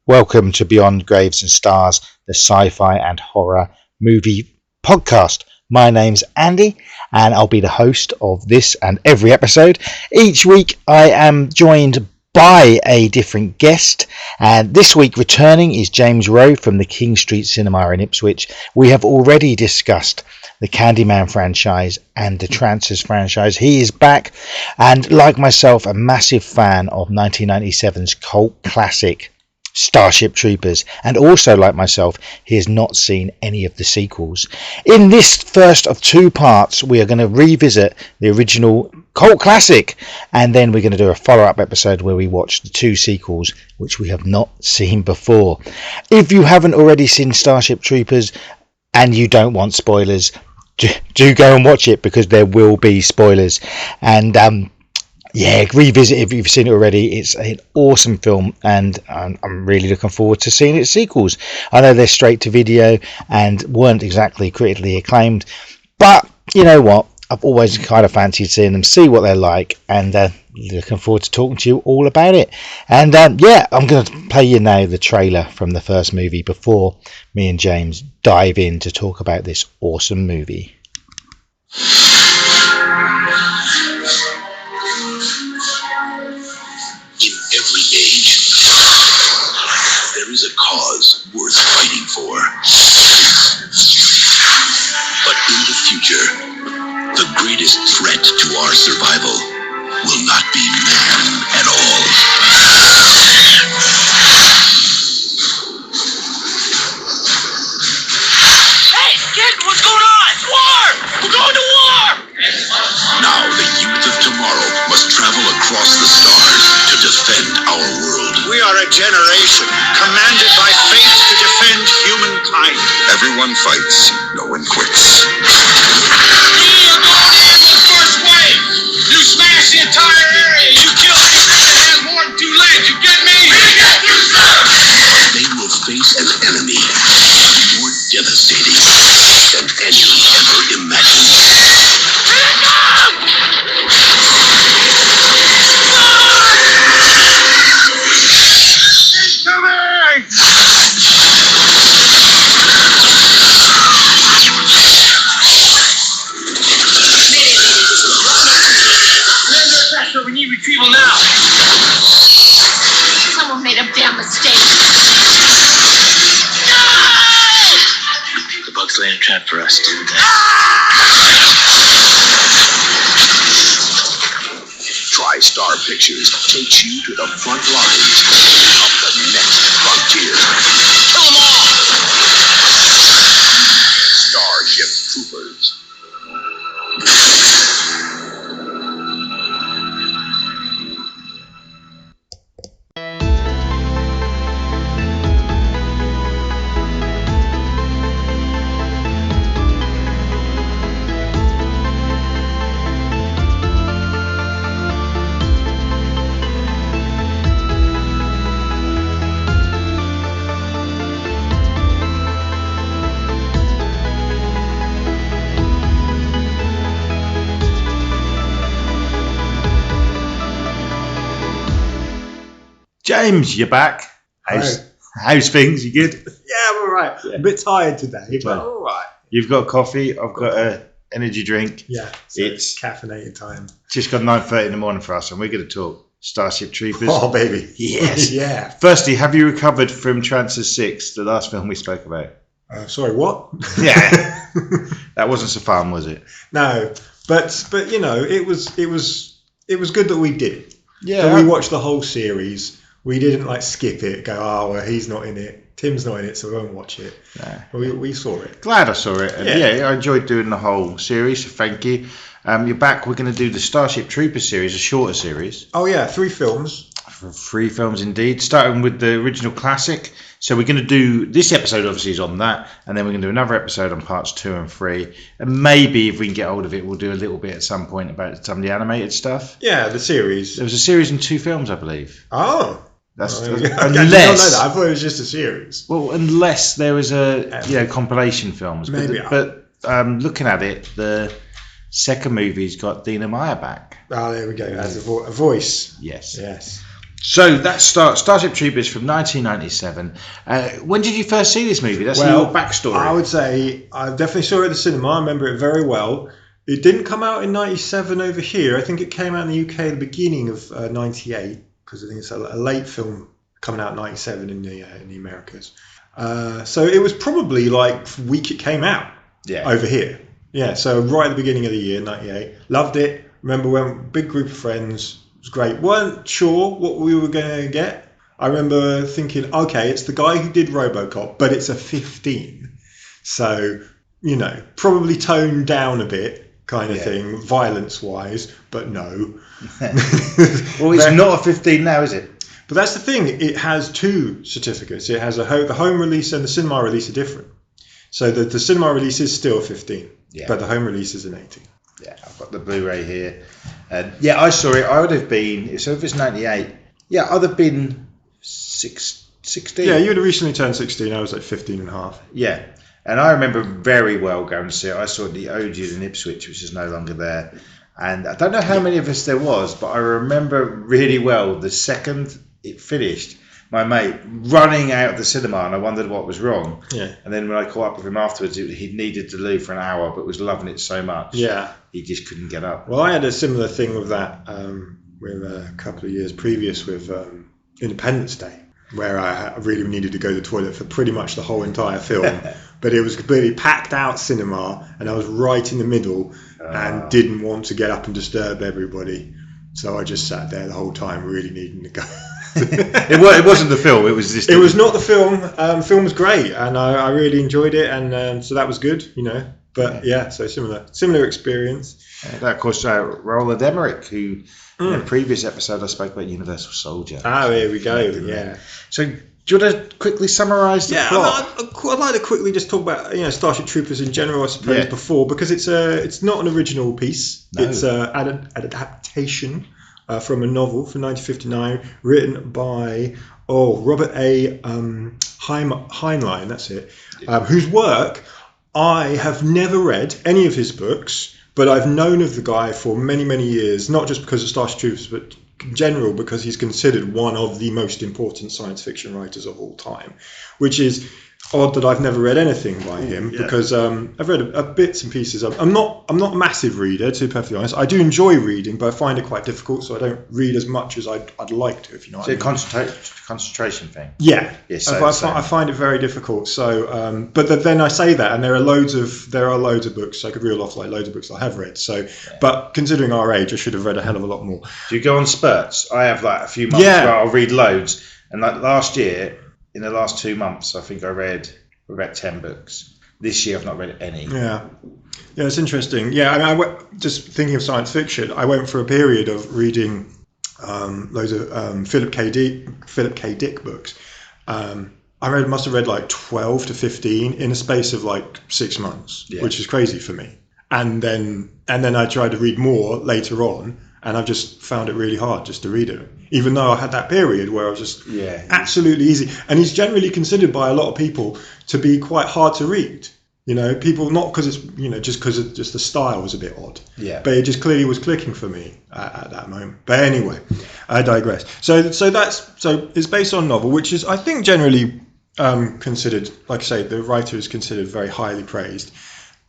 Welcome to Beyond Graves and Stars, the sci-fi and horror movie podcast. My name's Andy, and I'll be the host of this and every episode. Each week I am joined by a different guest, and this week returning is James Rowe from the King Street Cinema in Ipswich. We have already discussed the Candyman franchise and the Trancers franchise. He is back, and like myself, a massive fan of 1997's cult classic Starship Troopers, and also like myself, he has not seen any of the sequels. In this first of two parts, we are going to revisit the original cult classic, and then we're going to do a follow-up episode where we watch the two sequels which we have not seen before. If you haven't already seen Starship Troopers and you don't want spoilers, do go and watch it, because there will be spoilers. And revisit if you've seen it already. It's an awesome film, and I'm really looking forward to seeing its sequels. I know they're straight to video and weren't exactly critically acclaimed, but you know what? I've always kind of fancied seeing them, see what they're like, and looking forward to talking to you all about it. And I'm going to play you now the trailer from the first movie before me and James dive in to talk about this awesome movie. Every age, there is a cause worth fighting for. But in the future, the greatest threat to our survival will not be man at all. Hey, kid, what's going on? It's war! We're going to war! Now the youth of tomorrow must travel across the stars to defend our world. We are a generation commanded by fate to defend humankind. Everyone fights, no one quits. We are going in the first wave! You smash the entire area! You kill everything that has more than two legs! You get me? We get you, sir! They will face an enemy more devastating than any ever imagined. Here it comes! We need retrieval now. Someone made a damn mistake. No! The bugs laying a trap for us, didn't they? TriStar Pictures takes you to the front lines of the next frontier. Kill them all! Starship Troopers. James, you're back. How's things? You good? Yeah, I'm all right. Yeah. I'm a bit tired today, but Well, all right. You've got coffee. I've got an energy drink. Yeah, so It's it's caffeinated time. just got 9:30 in the morning for us, and we're going to talk Starship Troopers. Oh, baby. Yes. Yeah. Firstly, have you recovered from Trancers 6, the last film we spoke about? Sorry, what? Yeah. That wasn't so fun, was it? No, but you know, it was good that we did it. Yeah. So we watched the whole series. We didn't like skip it, go, oh well, he's not in it, Tim's not in it, so we won't watch it. No. We saw it. Glad I saw it. And Yeah. I enjoyed doing the whole series, so thank you. You're back. We're going to do the Starship Troopers series, a shorter series. Oh yeah, 3 films. 3 films indeed, starting with the original classic. So we're going to do, this episode obviously is on that, and then we're going to do another episode on parts 2 and 3, and maybe if we can get hold of it, we'll do a little bit at some point about some of the animated stuff. Yeah, the series. There was a series in 2 films, I believe. Oh. That's I did not know unless that. I thought it was just a series. well, unless there was a compilation films. Maybe. But looking at it, the second movie's got Dina Meyer back. Oh, there we go. As a voice. Yes. Yes. So that's Starship Troopers from 1997. When did you first see this movie? That's Well, your backstory. I would say I definitely saw it at the cinema. I remember it very well. It didn't come out in 97 over here. I think it came out in the UK at the beginning of 98, because I think it's a late film coming out in 97 in the Americas. So it was probably like the week it came out over here. Yeah, so right at the beginning of the year, 98. Loved it. Remember when big group of friends. It was great. Weren't sure what we were going to get. I remember thinking, okay, it's the guy who did Robocop, but it's a 15. So, probably toned down a bit kind of thing, violence-wise, but no. Well, it's not a 15 now, is it? But that's the thing. It has two certificates. It has the home release and the cinema release are different. So the cinema release is still 15, but the home release is an 18. Yeah, I've got the Blu-ray here. And I saw it. I would have been, so if it's 98, I'd have been 16. Yeah, you would have recently turned 16. I was like 15 and a half. Yeah. And I remember very well going to see it. I saw the Odeon in Ipswich, which is no longer there. And I don't know how many of us there was, but I remember really well the second it finished, my mate running out of the cinema, and I wondered what was wrong. Yeah. And then when I caught up with him afterwards, he needed to leave for an hour, but was loving it so much. Yeah. He just couldn't get up. Well, I had a similar thing with that with a couple of years previous with Independence Day, where I really needed to go to the toilet for pretty much the whole entire film. But it was completely packed out cinema, and I was right in the middle and didn't want to get up and disturb everybody. So I just sat there the whole time, really needing to go. It wasn't the film. It was just. It was not the film. The film was great, and I really enjoyed it, and so that was good, But so similar experience. That, of course, Roland Emmerich, who in a previous episode I spoke about Universal Soldier. Ah, here we go. Yeah. So. Do you want to quickly summarise the plot? I'd like to quickly just talk about Starship Troopers in general, I suppose, before, because it's not an original piece. No. It's an adaptation from a novel from 1959 written by Robert A. Heinlein, that's it, whose work I have never read any of his books, but I've known of the guy for many, many years, not just because of Starship Troopers, but in general because he's considered one of the most important science fiction writers of all time, which is odd that I've never read anything by him because I've read bits and pieces. I'm not a massive reader, to be perfectly honest. I do enjoy reading, but I find it quite difficult, so I don't read as much as I'd like to, if you know what I mean. It's a concentration thing. Yeah, I find it very difficult. So, but then I say that, and there are loads of books. I could reel off like loads of books I have read. So, but considering our age, I should have read a hell of a lot more. Do you go on spurts? I have like a few months where I'll read loads, and like last year. In the last 2 months, I think I read about 10 books. This year, I've not read any. Yeah, it's interesting. Yeah, I mean, just thinking of science fiction, I went for a period of reading loads of Philip K. Dick books. Must have read like 12 to 15 in a space of like 6 months, which is crazy for me. And then I tried to read more later on, and I've just found it really hard just to read it. Even though I had that period where I was just absolutely easy. And he's generally considered by a lot of people to be quite hard to read. People, not because it's, just because just the style was a bit odd. Yeah. But it just clearly was clicking for me at that moment. But anyway, I digress. So it's based on a novel, which is, I think, generally considered, like I say, the writer is considered very highly praised.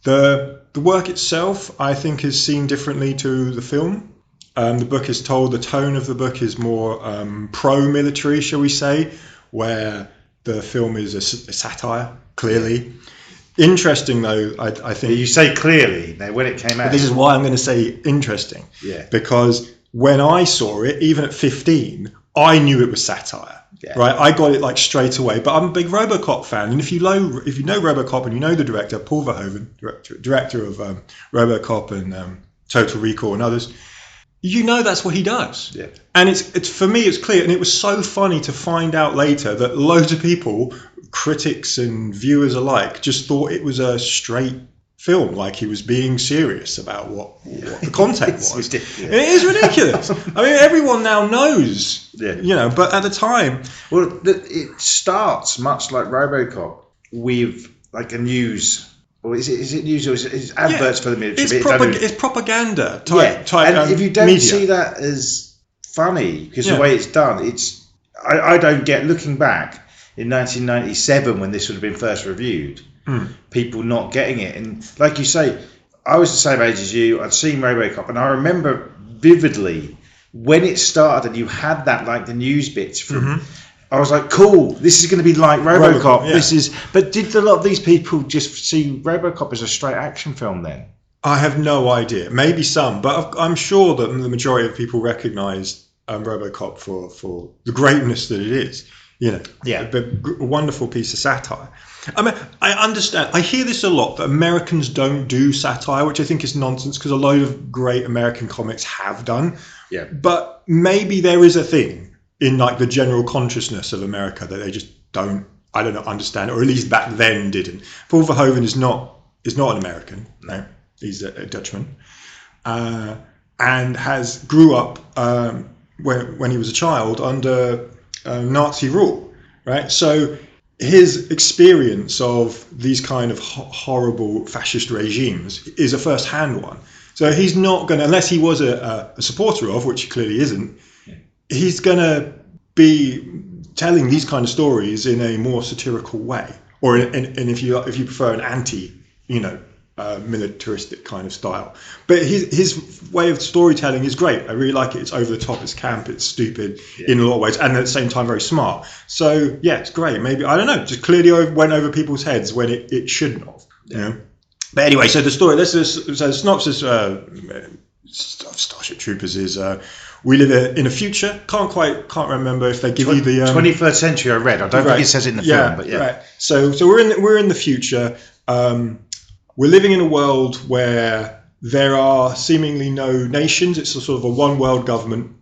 The work itself, I think, is seen differently to the film. The book is told, the tone of the book is more pro-military, shall we say, where the film is a satire, clearly. Interesting, though, I think... You say clearly, now when it came out... This is why I'm going to say interesting. Yeah. Because when I saw it, even at 15, I knew it was satire. Yeah. Right? I got it like straight away. But I'm a big Robocop fan. And if you know Robocop and you know the director, Paul Verhoeven, director of Robocop and Total Recall and others... that's what he does. Yeah. And it's for me, it's clear. And it was so funny to find out later that loads of people, critics and viewers alike, just thought it was a straight film, like he was being serious about what the content was. Ridiculous. It is ridiculous. I mean, everyone now knows, but at the time... Well, it starts much like Robocop with like a news... Or is it news or is it adverts for the military? It's propaganda type and if you don't media. see that as funny because the way it's done, I don't get, looking back in 1997 when this would have been first reviewed, people not getting it. And like you say, I was the same age as you. I'd seen Robocop, and I remember vividly when it started and you had that, like the news bits from, I was like, cool, this is going to be like Robocop. But did a lot of these people just see Robocop as a straight action film then? I have no idea. Maybe some, but I'm sure that the majority of people recognised Robocop for the greatness that it is. You know, a wonderful piece of satire. I mean, I understand. I hear this a lot, that Americans don't do satire, which I think is nonsense because a load of great American comics have done. Yeah. But maybe there is a thing in like the general consciousness of America that they just don't, I don't know, understand, or at least back then didn't. Paul Verhoeven is not an American. No, he's a Dutchman, and grew up when he was a child under Nazi rule, right? So his experience of these kind of horrible fascist regimes is a first-hand one. So he's not going to, unless he was a supporter of, which he clearly isn't, he's going to be telling these kind of stories in a more satirical way, or and if you prefer, an anti, militaristic kind of style. But his way of storytelling is great. I really like it. It's over the top, it's camp, it's stupid in a lot of ways, and at the same time very smart. So yeah, it's great. Maybe, I don't know, just clearly went over people's heads when it shouldn't have. You know. But anyway, so the story. So the synopsis of Starship Troopers is we live in a future. Can't remember if they give you the 21st century. I read. I don't think it says it in the film, but yeah. Right. So we're in the future. We're living in a world where there are seemingly no nations. It's a sort of a one world government,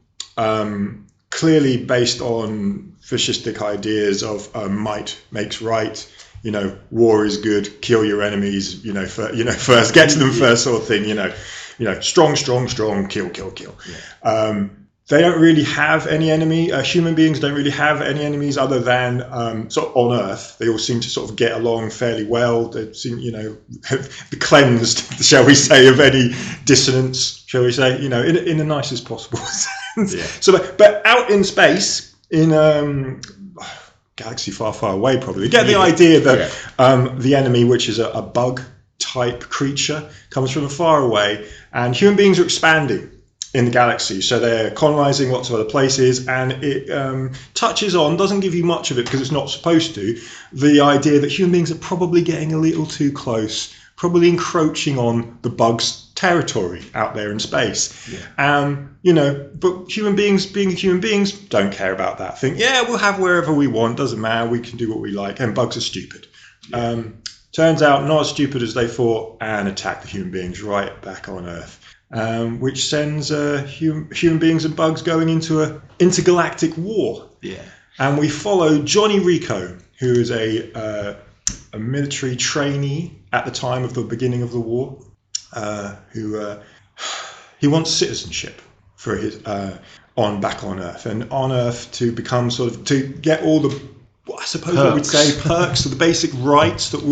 clearly based on fascistic ideas of might makes right. War is good. Kill your enemies. First get to them first, sort of thing. Strong, kill. Yeah. They don't really have any enemy. Human beings don't really have any enemies other than sort of on Earth. They all seem to sort of get along fairly well. They seem, be cleansed, shall we say, of any dissonance, shall we say, in the nicest possible sense. Yeah. So, but out in space, in galaxy far, far away, probably, you get the idea that the enemy, which is a bug type creature, comes from far away, and human beings are expanding in the galaxy, so they're colonizing lots of other places, and it touches on, doesn't give you much of it because it's not supposed to, the idea that human beings are probably getting a little too close, probably encroaching on the bugs' territory out there in space. But human beings, being human beings, don't care about that. Think, we'll have wherever we want, doesn't matter, we can do what we like, and bugs are stupid. Turns out not as stupid as they thought, and attack the human beings right back on Earth. Which sends human beings and bugs going into a intergalactic war. Yeah. And we follow Johnny Rico, who is a military trainee at the time of the beginning of the war, who he wants citizenship for his back on Earth, and on Earth to become to get all the, I suppose I would say, perks, so the basic rights that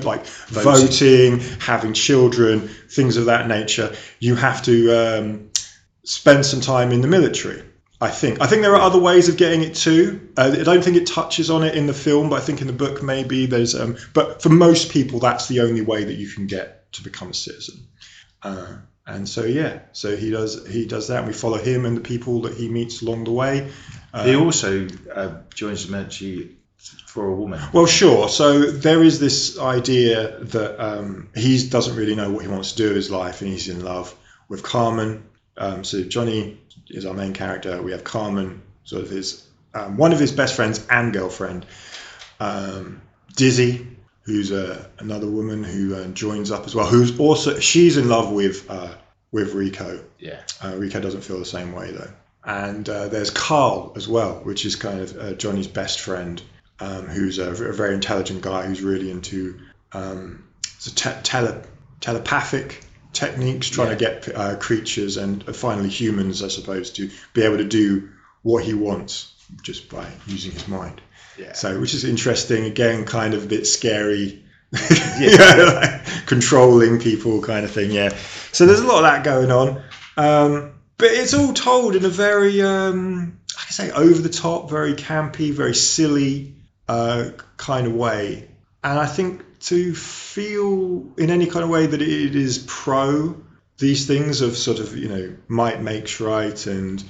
like voting, having children, things of that nature. You have to spend some time in the military. I think there are other ways of getting it too. I don't think it touches on it in the film, but I think in the book maybe there's. But for most people, that's the only way that you can get to become a citizen. And so he does that, and we follow him and the people that he meets along the way. He also joins the military for a woman. Well, sure. So there is this idea that he doesn't really know what he wants to do with his life, and he's in love with Carmen. So Johnny is our main character. We have Carmen, sort of his one of his best friends and girlfriend. Dizzy, who's another woman who joins up as well. Who's also, she's in love with Rico. Yeah. Rico doesn't feel the same way though. And there's Carl as well, which is kind of Johnny's best friend. Who's a very intelligent guy who's really into telepathic techniques, trying to get creatures and finally humans, I suppose, to be able to do what he wants just by using his mind. Yeah. So, which is interesting. Again, kind of a bit scary. Like controlling people, kind of thing. Yeah. So there's a lot of that going on. But it's all told in a very, like I say, over the top, very campy, very silly kind of way. And I think to feel in any kind of way that it is pro these things of sort of, might makes right and,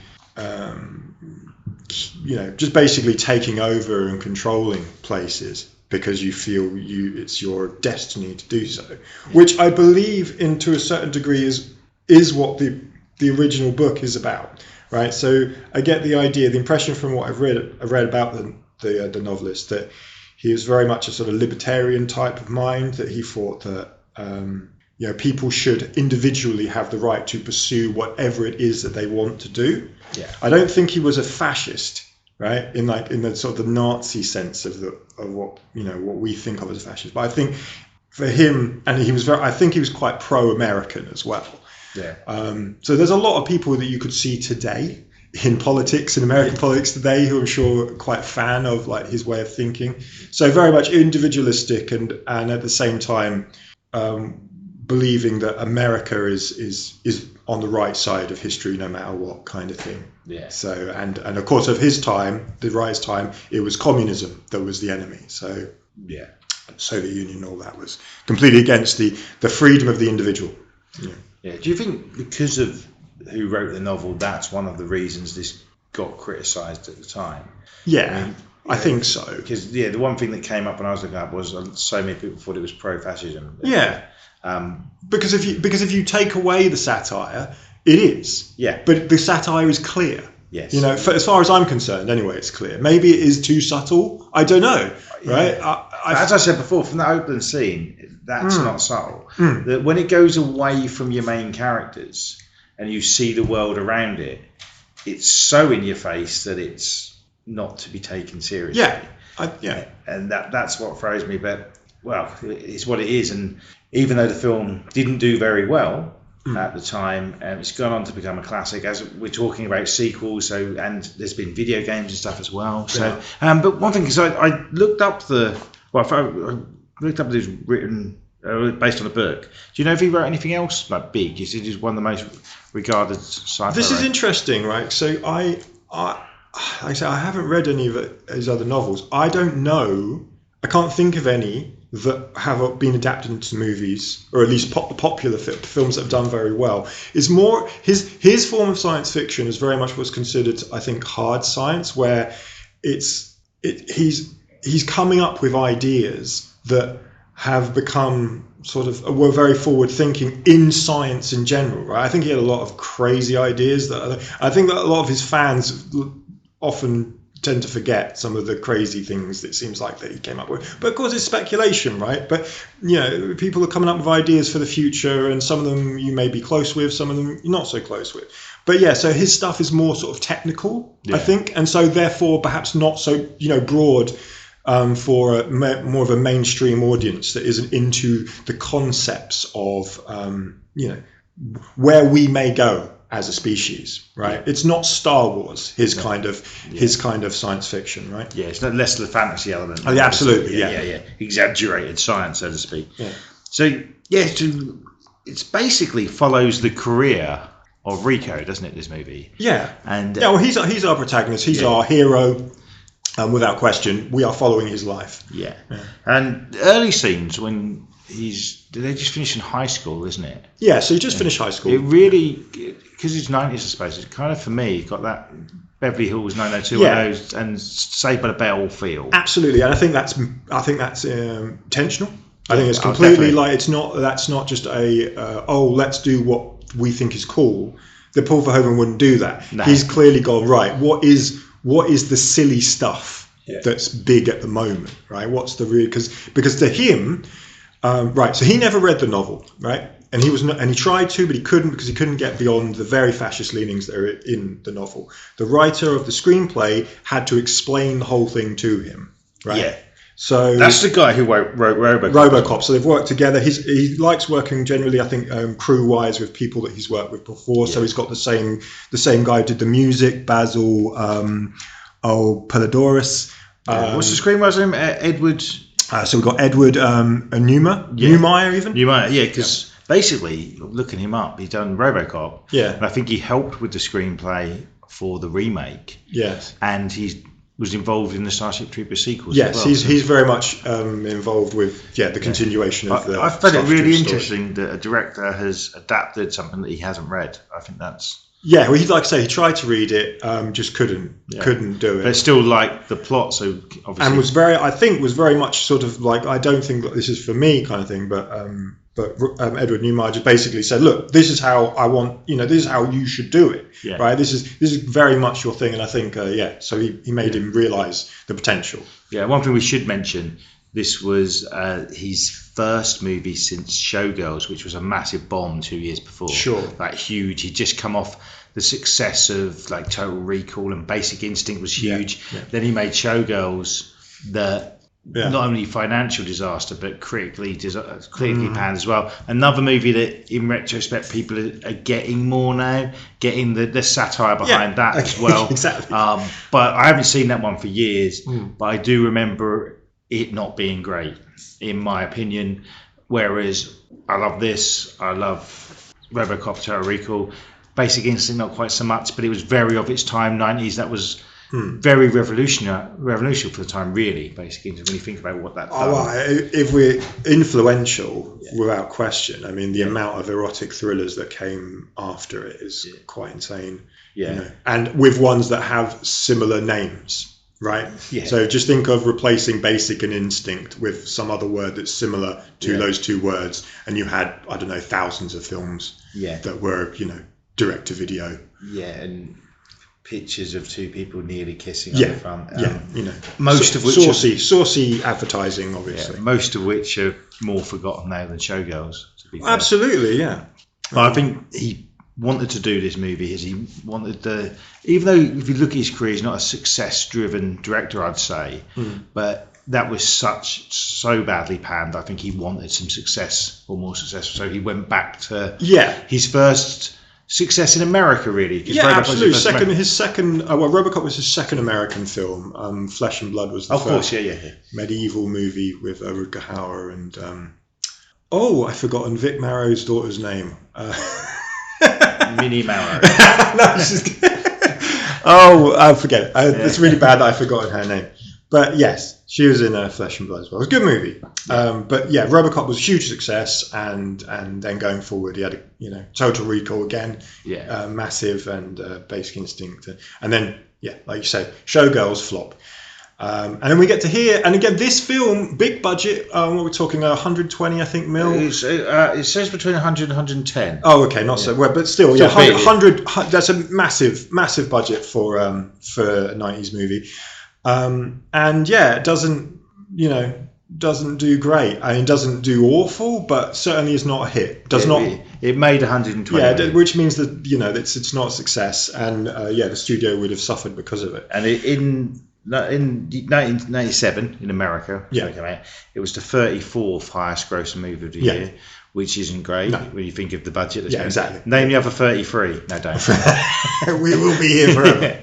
just basically taking over and controlling places because you feel it's your destiny to do so, which I believe to a certain degree is what the original book is about, right? So I get the idea, the impression from what I've read about the novelist, that he was very much a sort of libertarian type of mind, that he thought that people should individually have the right to pursue whatever it is that they want to do. Yeah. I don't think he was a fascist, right? In the sort of the Nazi sense of what we think of as a fascist. But I think for him, and I think he was quite pro-American as well. Yeah. So there's a lot of people that you could see today in politics, in American politics today, who I'm sure are quite a fan of like his way of thinking. So very much individualistic and at the same time believing that America is on the right side of history no matter what kind of thing. Yeah. So and of course of his time, the rise time, it was communism that was the enemy. So yeah, Soviet Union, all that was completely against the freedom of the individual. Yeah. Yeah. Do you think because of who wrote the novel, that's one of the reasons this got criticised at the time? Yeah, I think so. Because the one thing that came up when I was looking up was so many people thought it was pro-fascism. Yeah. Because if you take away the satire, it is. Yeah. But the satire is clear. Yes. As far as I'm concerned, anyway, it's clear. Maybe it is too subtle. I don't know. Right. As I said before, from that opening scene, that's not subtle. That when it goes away from your main characters and you see the world around it, it's so in your face that it's not to be taken seriously. Yeah. And that's what throws me. But well, it's what it is. And even though the film didn't do very well at the time, it's gone on to become a classic. As we're talking about sequels, and there's been video games and stuff as well. So, but one thing is, I looked up it was written based on a book. Do you know if he wrote anything else like big? Is it just one of the most regarded sci-fi? This is interesting, right? So I haven't read any of his other novels. I don't know. I can't think of any that have been adapted into movies, or at least popular films that have done very well. It's more his form of science fiction is very much what's considered, I think, hard science, where he's coming up with ideas that have become were very forward thinking in science in general, right? I think he had a lot of crazy ideas that I think that a lot of his fans often tend to forget some of the crazy things that it seems like that he came up with. But of course it's speculation, right? But people are coming up with ideas for the future, and some of them you may be close with, some of them you're not so close with. But yeah, so his stuff is more sort of technical, I think, and so therefore perhaps not so broad for more of a mainstream audience that isn't into the concepts of where we may go as a species, right? It's not Star Wars, his kind of science fiction, right? Yeah, it's not less of the fantasy element. Oh, yeah, absolutely, yeah. Exaggerated science, so to speak. Yeah. So it's basically follows the career of Rico, doesn't it? This movie. Yeah. And well, he's our protagonist. He's our hero. Without question, we are following his life. Yeah. And early scenes when they just finished in high school, isn't it? Yeah, so he just finished high school. It really, because it's 90s, I suppose, it kind of, for me, got that Beverly Hills 90210 and Saved by the Bell feel. Absolutely, and I think that's intentional. I think it's completely that's not just let's do what we think is cool. That Paul Verhoeven wouldn't do that. No. He's clearly gone, right, what is the silly stuff that's big at the moment, right? What's the real, because to him, so he never read the novel, right? And he tried to, but he couldn't, because he couldn't get beyond the very fascist leanings that are in the novel. The writer of the screenplay had to explain the whole thing to him, right? Yeah. So that's the guy who wrote Robocop. Robocop. So they've worked together. He likes working generally, I think, crew-wise with people that he's worked with before. Yeah. So he's got the same guy who did the music, Basil Polidorus. What's the screenwriter's name? Edward. So we've got Edward Neumeier even. Neumeier, yeah, because basically, looking him up, he's done Robocop. Yeah. And I think he helped with the screenplay for the remake. Yes. And he was involved in the Starship Troopers sequels. Yes, as well. he's very much involved with the continuation of the. I found it Starship really Troopers interesting that a director has adapted something that he hasn't read. I think that's. Yeah, well, like I say, he tried to read it, just couldn't do it. But still like the plot, so obviously. And was very much sort of like, I don't think that this is for me kind of thing, but Edward Newmeyer just basically said, look, this is how I want, this is how you should do it, right? This is very much your thing, and I think, so he made him realise the potential. Yeah, one thing we should mention, this was his first movie since Showgirls, which was a massive bomb 2 years before. Sure. Like huge. He'd just come off the success of like Total Recall, and Basic Instinct was huge. Yeah. Then he made Showgirls, not only financial disaster, but critically panned as well. Another movie that, in retrospect, people are getting more now, getting the satire behind that as well. Exactly. But I haven't seen that one for years, but I do remember it not being great, in my opinion. Whereas I love this, I love Robocop, Total Recall. Basic Instinct, not quite so much, but it was very of its time, 90s. That was very revolutionary for the time, really, Basic Instinct, when you think about what that done. If we're influential, without question. I mean, the amount of erotic thrillers that came after it is quite insane. Yeah. And with ones that have similar names. Right. Yeah. So just think of replacing Basic and Instinct with some other word that's similar to those two words, and you had, I don't know, thousands of films that were, direct to video. Yeah, and pictures of two people nearly kissing on the front. Most of which saucy advertising, obviously. Yeah, most of which are more forgotten now than Showgirls. To be fair. Absolutely, yeah. But I think he wanted to do this movie, as he wanted to, even though if you look at his career, he's not a success-driven director, I'd say, but that was so badly panned. I think he wanted some success, or more success, so he went back to his first success in America, really. Yeah, absolutely. Robocop was his second American film. Flesh and Blood was the first medieval movie with Rutger Hauer and I've forgotten Vic Morrow's daughter's name. Minnie Maurer. I forget it. It's really bad that I've forgotten her name. But yes, she was in Flesh and Blood as well. It was a good movie. But yeah, Robocop was a huge success, and then going forward, he had Total Recall again, massive, and Basic Instinct, and then like you say, Showgirls flop. And then we get to here, and again, this film, big budget. What we're talking, 120, I think, mil. It says between 100 and 110. Oh, okay, not so well, but still, 100. That's a massive budget for a 90s movie. And it doesn't do great. I mean, it doesn't do awful, but certainly is not a hit. It made 120. Yeah, which means that it's not a success, and the studio would have suffered because of it. And in 1997 in America, it was the 34th highest grossing movie of the year, which isn't great when you think of the budget. Exactly. Name the other 33. No, don't. We will be here forever.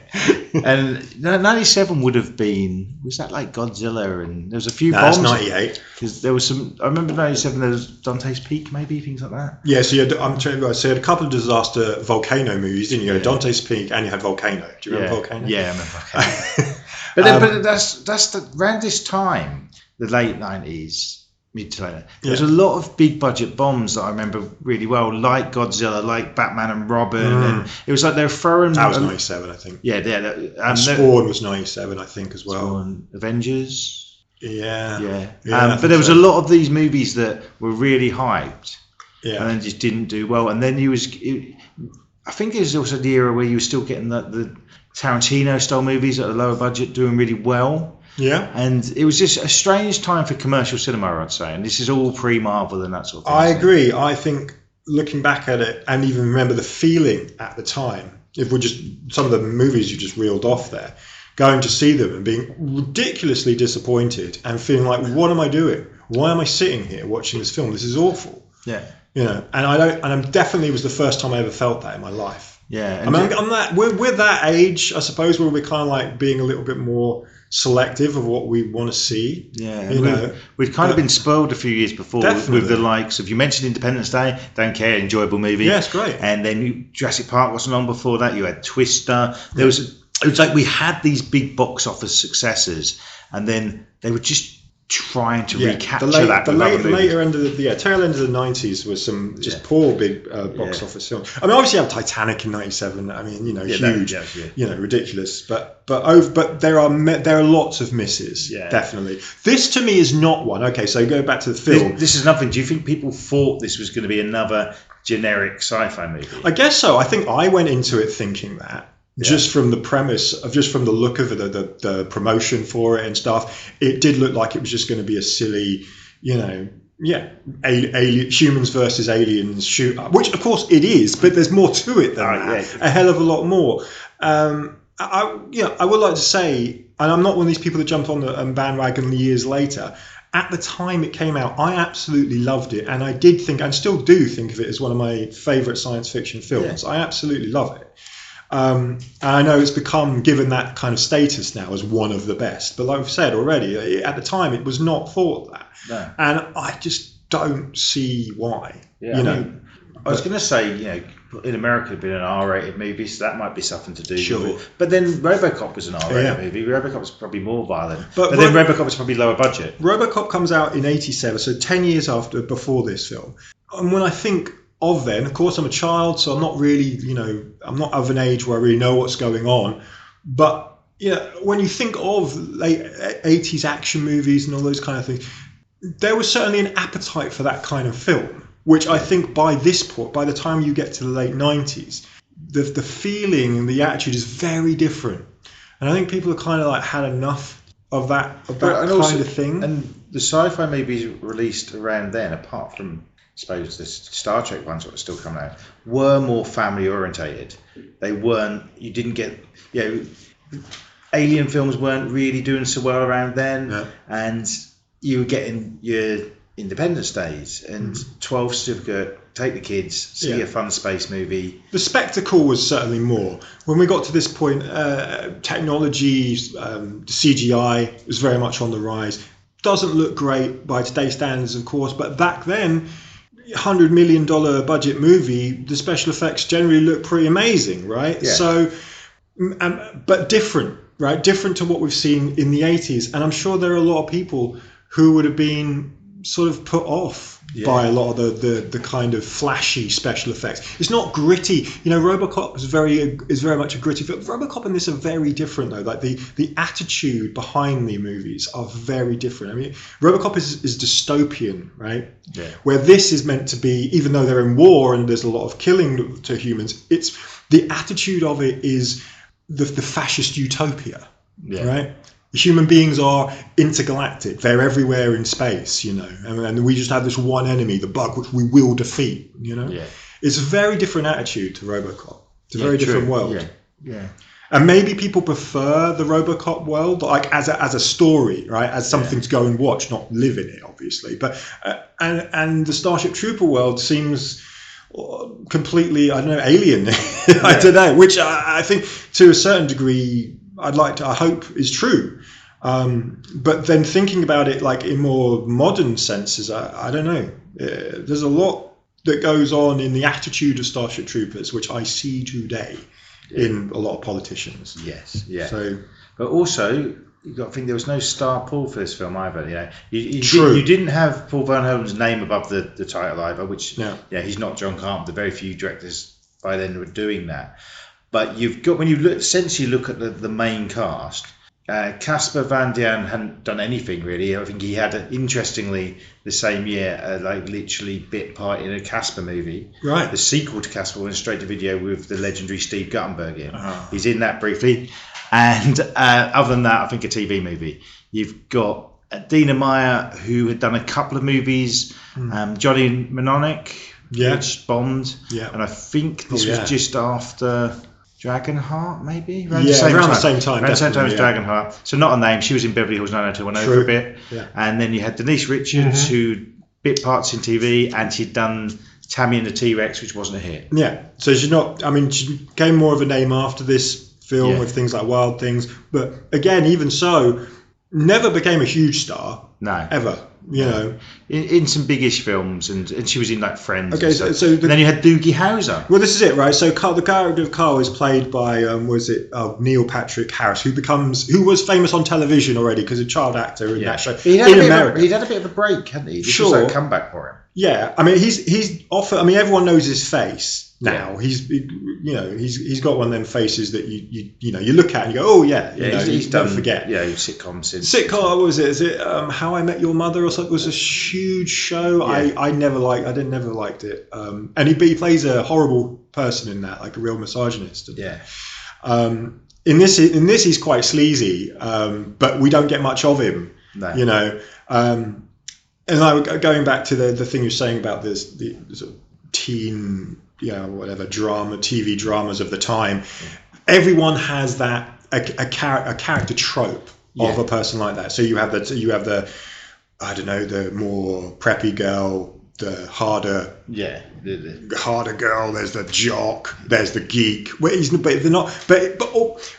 And 97 would have been, was that like Godzilla? And there was a few bombs. That's 98. Because there was some, I remember 97, there was Dante's Peak, maybe, things like that. Yeah, so you had a couple of disaster volcano movies, didn't you? You had Dante's Peak and you had Volcano. Do you remember Volcano? Yeah, I remember Volcano. But that's around this time, the late 90s, mid to late. There was a lot of big budget bombs that I remember really well, like Godzilla, like Batman and Robin, and it was like they were throwing. That was 97, I think. Yeah. Spawn was 97, I think, as well. Spawn, Avengers. Yeah. But there was a lot of these movies that were really hyped, and then just didn't do well. And then I think it was also the era where you were still getting the Tarantino style movies at a lower budget doing really well. Yeah. And it was just a strange time for commercial cinema, I'd say. And this is all pre-Marvel and that sort of thing. I agree. I think looking back at it, and even remember the feeling at the time, if we're just some of the movies you just reeled off there, going to see them and being ridiculously disappointed and feeling like, what am I doing? Why am I sitting here watching this film? This is awful. Yeah. And I definitely was the first time I ever felt that in my life. Yeah. I mean, we're that age, I suppose, where we're kind of like being a little bit more selective of what we want to see. Yeah, you know, we'd kind of been spoiled a few years before with the likes of, you mentioned Independence Day, don't care, enjoyable movie. Yeah, it's great. And then Jurassic Park wasn't long before that. You had Twister. It was like we had these big box office successes, and then they were just trying to recapture that. Later end of the tail end of the 90s was some just poor big box office films. I mean, obviously you have Titanic in 97. I mean, huge, ridiculous. But there are lots of misses. Yeah. Definitely. This to me is not one. Okay, so go back to the film. This is nothing. Do you think people thought this was going to be another generic sci-fi movie? I guess so. I think I went into it thinking that. Just from the premise of, just from the look of it, the promotion for it and stuff, it did look like it was just going to be a silly, humans versus aliens shoot up, which of course it is, but there's more to it than that, a hell of a lot more. I would like to say, and I'm not one of these people that jumped on the bandwagon years later. At the time it came out, I absolutely loved it, and I did think, and still do think of it as one of my favourite science fiction films. I absolutely love it. And I know it's become given that kind of status now as one of the best, but like I've said already, at the time it was not thought that, and I just don't see why. I was going to say, in America it'd been an R-rated movie, so that might be something to do with it. But then Robocop was an R-rated movie. Robocop was probably more violent, but then Robocop was probably lower budget. Robocop comes out in '87, so 10 years before this film, and when I think of then, of course, I'm a child, so I'm not really, I'm not of an age where I really know what's going on. But when you think of late 80s action movies and all those kind of things, there was certainly an appetite for that kind of film, which I think by this point, by the time you get to the late 90s, the feeling and the attitude is very different. And I think people have kind of like had enough of that kind of thing. And the sci-fi movies released around then, apart from, I suppose, the Star Trek ones that were still coming out, were more family orientated. They weren't, you didn't get, alien films weren't really doing so well around then, and you were getting your Independence Days and 12 Certificate, take the kids, see a fun space movie. The spectacle was certainly more. When we got to this point, technology, CGI was very much on the rise. Doesn't look great by today's standards, of course, but back then, $100 million budget movie, the special effects generally look pretty amazing, right? Yeah. So, but different, right? Different to what we've seen in the 80s. And I'm sure there are a lot of people who would have been sort of put off by a lot of the kind of flashy special effects. It's not gritty. Robocop is very much a gritty film. Robocop and this are very different though. Like the attitude behind the movies are very different. I mean, Robocop is dystopian, right? Yeah. Where this is meant to be, even though they're in war and there's a lot of killing to humans, it's the attitude of it is the fascist utopia, right? Human beings are intergalactic. They're everywhere in space, and we just have this one enemy, the bug, which we will defeat, It's a very different attitude to Robocop. It's a very different world. Yeah. And maybe people prefer the Robocop world, like as a story, right? As something to go and watch, not live in it, obviously. But and the Starship Trooper world seems completely, alien. I don't know, which I think to a certain degree, I hope is true. But then thinking about it like in more modern senses, I don't know. There's a lot that goes on in the attitude of Starship Troopers, which I see today in a lot of politicians. Yes, yeah. So, but also, you've got to think there was no star Paul for this film either. True. You didn't have Paul Verhoeven's name above the title either, which he's not John Carpenter. Very few directors by then were doing that. But you've got, when you essentially look at the main cast, Casper Van Dien hadn't done anything really. I think he had, interestingly, the same year, literally bit part in a Casper movie. Right. The sequel to Casper went straight to video with the legendary Steve Guttenberg in. He's in that briefly. And other than that, I think a TV movie. You've got Dina Meyer, who had done a couple of movies. Johnny Mnemonic, which bombed. Yeah. And I think this was just after Dragonheart, maybe? Around the same time as Dragonheart. So not a name. She was in Beverly Hills 90210 for a bit. Yeah. And then you had Denise Richards, who bit parts in TV, and she'd done Tammy and the T-Rex, which wasn't a hit. Yeah. So she became more of a name after this film with things like Wild Things. But again, even so, never became a huge star. No. Ever. You know, in some biggish films, and she was in like Friends. Okay, and then you had Doogie Howser. Well, this is it, right? So the character of Carl is played by Neil Patrick Harris, who was famous on television already because a child actor in that show He'd had a bit of a break, hadn't he? This was a comeback for him. Yeah, I mean he's often. I mean everyone knows his face now. Yeah. He's got one of them faces that you look at and you go, oh yeah, he's done. Forget. Yeah, sitcoms since. Sitcom, what was it? Is it How I Met Your Mother or something? It was a huge show. Yeah. I never liked it. And he plays a horrible person in that, like a real misogynist. Yeah. In this he's quite sleazy, but we don't get much of him. No. And going back to the thing you're saying about the sort of teen, TV dramas of the time, everyone has that a character trope of a person like that. So you have the I don't know, the more preppy girl, the harder harder girl. There's the jock. There's the geek. But they're not.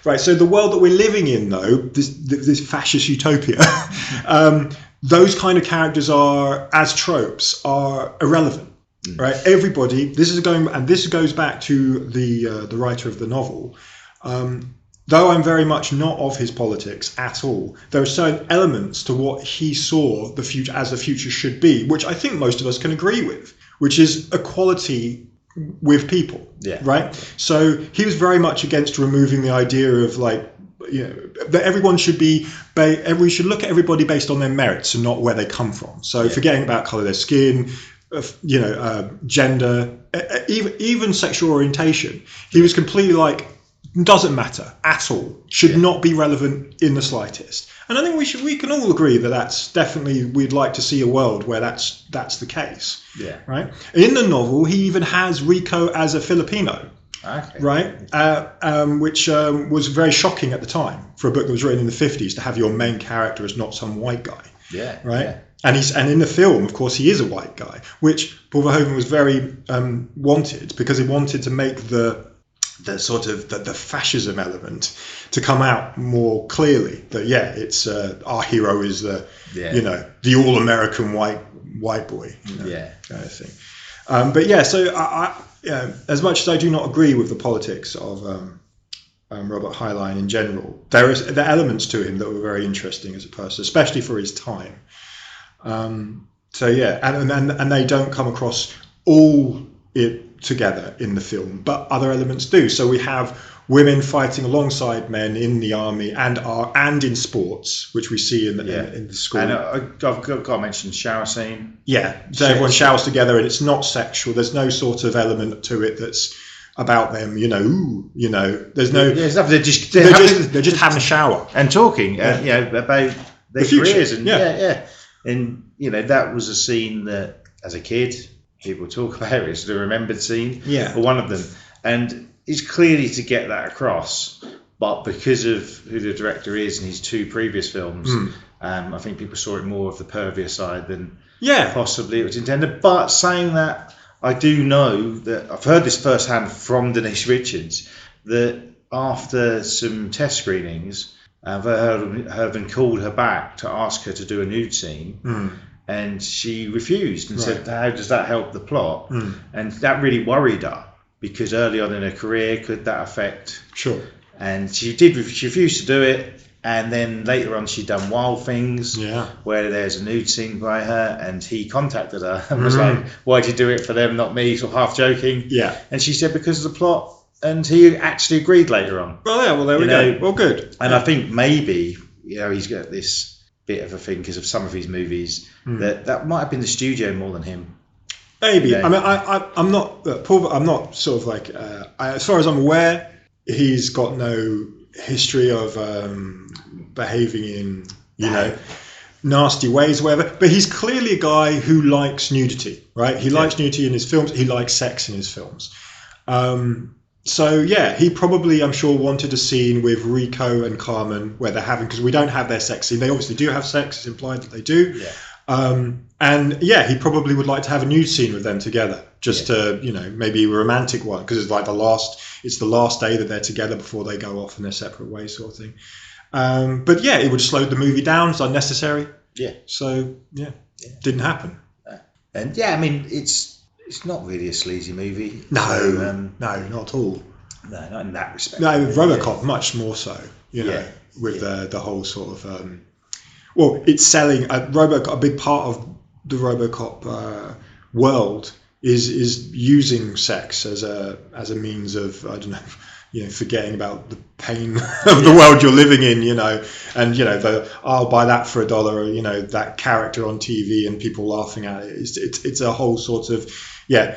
Right. So the world that we're living in, though, this fascist utopia. Those kind of characters as tropes are irrelevant, right? Everybody. This goes back to the writer of the novel. Though I'm very much not of his politics at all, there are certain elements to what he saw the future should be, which I think most of us can agree with, which is equality with people, right? So he was very much against removing the idea of that everyone should we should look at everybody based on their merits and not where they come from. So forgetting about colour of their skin, gender, even sexual orientation. He was completely doesn't matter at all, should not be relevant in the slightest. And I think we can all agree that that's definitely, we'd like to see a world where that's the case. Yeah. Right. In the novel, he even has Rico as a Filipino. Okay. Right, which was very shocking at the time for a book that was written in the 50s to have your main character as not some white guy. Yeah. Right. Yeah. And in the film, of course, he is a white guy, which Paul Verhoeven was very wanted, because he wanted to make the sort of the fascism element to come out more clearly. That it's our hero is the all-American white boy. Kind of thing. So I as much as I do not agree with the politics of Robert Heinlein in general, there are elements to him that were very interesting as a person, especially for his time. And they don't come across all it together in the film, but other elements do. So we have women fighting alongside men in the army and in sports, which we see in the school. And I've got to mention shower scene. Yeah, so everyone showers together, and it's not sexual. There's no sort of element to it that's about them. There's no. There's nothing. They're just having a shower and talking. About their careers and and that was a scene that as a kid people talk about. It's the remembered scene. For one of them, and it's clearly to get that across, but because of who the director is in his two previous films, I think people saw it more of the pervier side than possibly it was intended. But saying that, I do know that I've heard this firsthand from Denise Richards, that after some test screenings, Verhoeven called her back to ask her to do a nude scene, and she refused and said, how does that help the plot? And that really worried her, because early on in her career, could that affect? Sure. And she refused to do it, and then later on she'd done Wild Things, where there's a nude scene by her, and he contacted her and was like, why'd you do it for them, not me, sort of half joking. And she said, because of the plot, and he actually agreed later on. Well, there we go. Well, good. And I think maybe, he's got this bit of a thing because of some of his movies, that might have been the studio more than him. Maybe. I mean, I'm not Paul. I'm not sort of like as far as I'm aware, he's got no history of behaving in nasty ways, whatever. But he's clearly a guy who likes nudity, right? He likes nudity in his films. He likes sex in his films. So he probably, I'm sure, wanted a scene with Rico and Carmen where they're having, because we don't have their sex scene. They obviously do have sex. It's implied that they do. And yeah, he probably would like to have a nude scene with them together, just to, maybe a romantic one, because it's like the last day that they're together before they go off in their separate ways, sort of thing. But yeah, it would slow the movie down. It's unnecessary. Yeah. So didn't happen. And yeah, I mean, it's not really a sleazy movie. No, so, no, not at all. No, not in that respect. No, Robocop much more so. With the whole sort of it's selling Robocop. A big part of the Robocop world is using sex as a means of, I don't know, forgetting about the pain of the world you're living in, and I'll buy that for $1, or that character on TV and people laughing at it. It's a whole sort of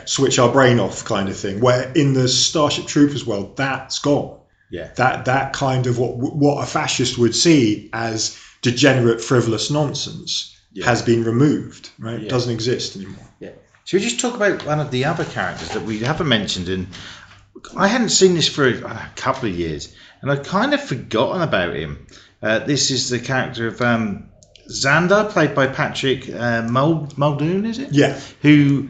switch our brain off kind of thing. Where in the Starship Troopers world, that's gone. Yeah, that kind of what a fascist would see as degenerate, frivolous nonsense has been removed. Right, it doesn't exist anymore. Yeah. Should we just talk about one of the other characters that we haven't mentioned? And I hadn't seen this for a couple of years, and I've kind of forgotten about him. This is the character of Xander, played by Patrick Muldoon, is it? Yeah. Who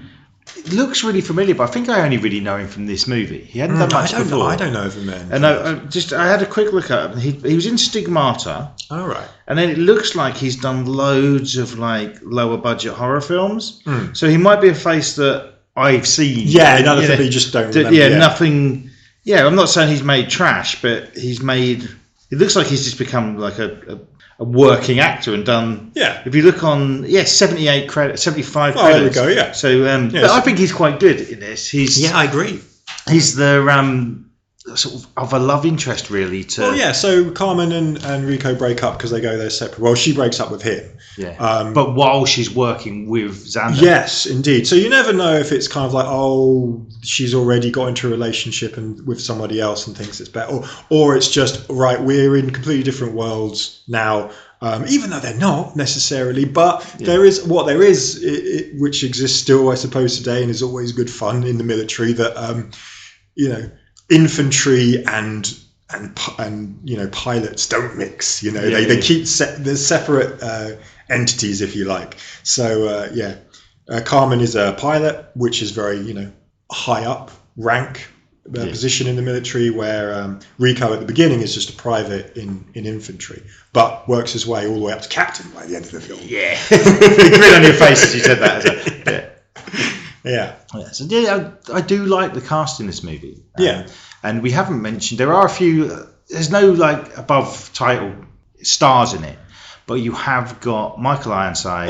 looks really familiar, but I think I only really know him from this movie. He hadn't done much before. I don't know of him, man. And I had a quick look at him. He was in Stigmata. All right. And then it looks like he's done loads of like lower budget horror films. So he might be a face that I've seen. Yeah, none of them you just don't remember. Nothing. Yeah, I'm not saying he's made trash, but he's made. It looks like he's just become like a working actor and done. Yeah. If you look on, 75 credits. There we go. Yeah. So, but I think he's quite good in this. I agree. He's the sort of a love interest, really. So Carmen and Rico break up because they go their separate. Well, she breaks up with him. Yeah. But while she's working with Xander. Yes, indeed. So you never know if it's kind of like, she's already got into a relationship and with somebody else and thinks it's better, or it's just right. We're in completely different worlds now. Even though they're not necessarily, but there is which exists still, I suppose, today, and is always good fun in the military. That infantry and pilots don't mix. They keep they're separate entities, if you like. So Carmen is a pilot, which is very high up rank position in the military, where Rico at the beginning is just a private in infantry, but works his way all the way up to captain by the end of the film. Yeah, the grin on your face as you said that. So I do like the cast in this movie. And we haven't mentioned, there are a few. There's no like above title stars in it, but you have got Michael Ironside.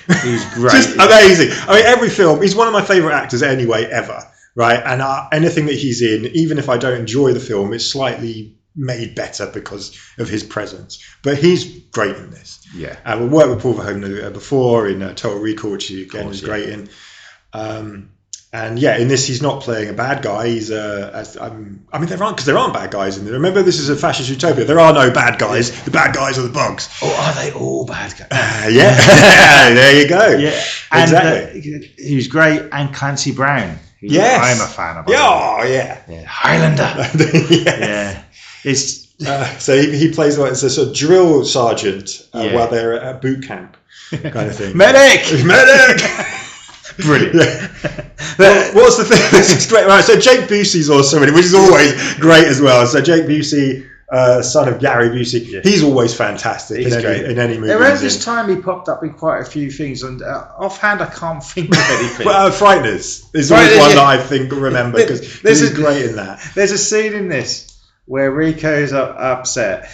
Who's great. Just amazing. I mean, every film. He's one of my favourite actors anyway, ever. Right, and anything that he's in, even if I don't enjoy the film, it's slightly made better because of his presence. But he's great in this. Yeah, we've worked with Paul Verhoeven before in Total Recall, which he again is great in. And in this he's not playing a bad guy. He's there aren't bad guys in there. Remember, this is a fascist utopia. There are no bad guys. The bad guys are the bugs. Or are they all bad guys? There you go. Yeah, exactly. He was great, and Clancy Brown. I'm a fan of. Highlander. It's so he plays like it's a sort of drill sergeant while they're at boot camp kind of thing. Medic. Brilliant. What's the thing? This is great. Right, so Jake Busey's also in it, which is always great as well. So Jake Busey, son of Gary Busey, he's always fantastic in any movie. Around this time, he popped up in quite a few things, and offhand, I can't think of anything. Frighteners is always one that I remember because he's great in that. There's a scene in this where Rico's upset,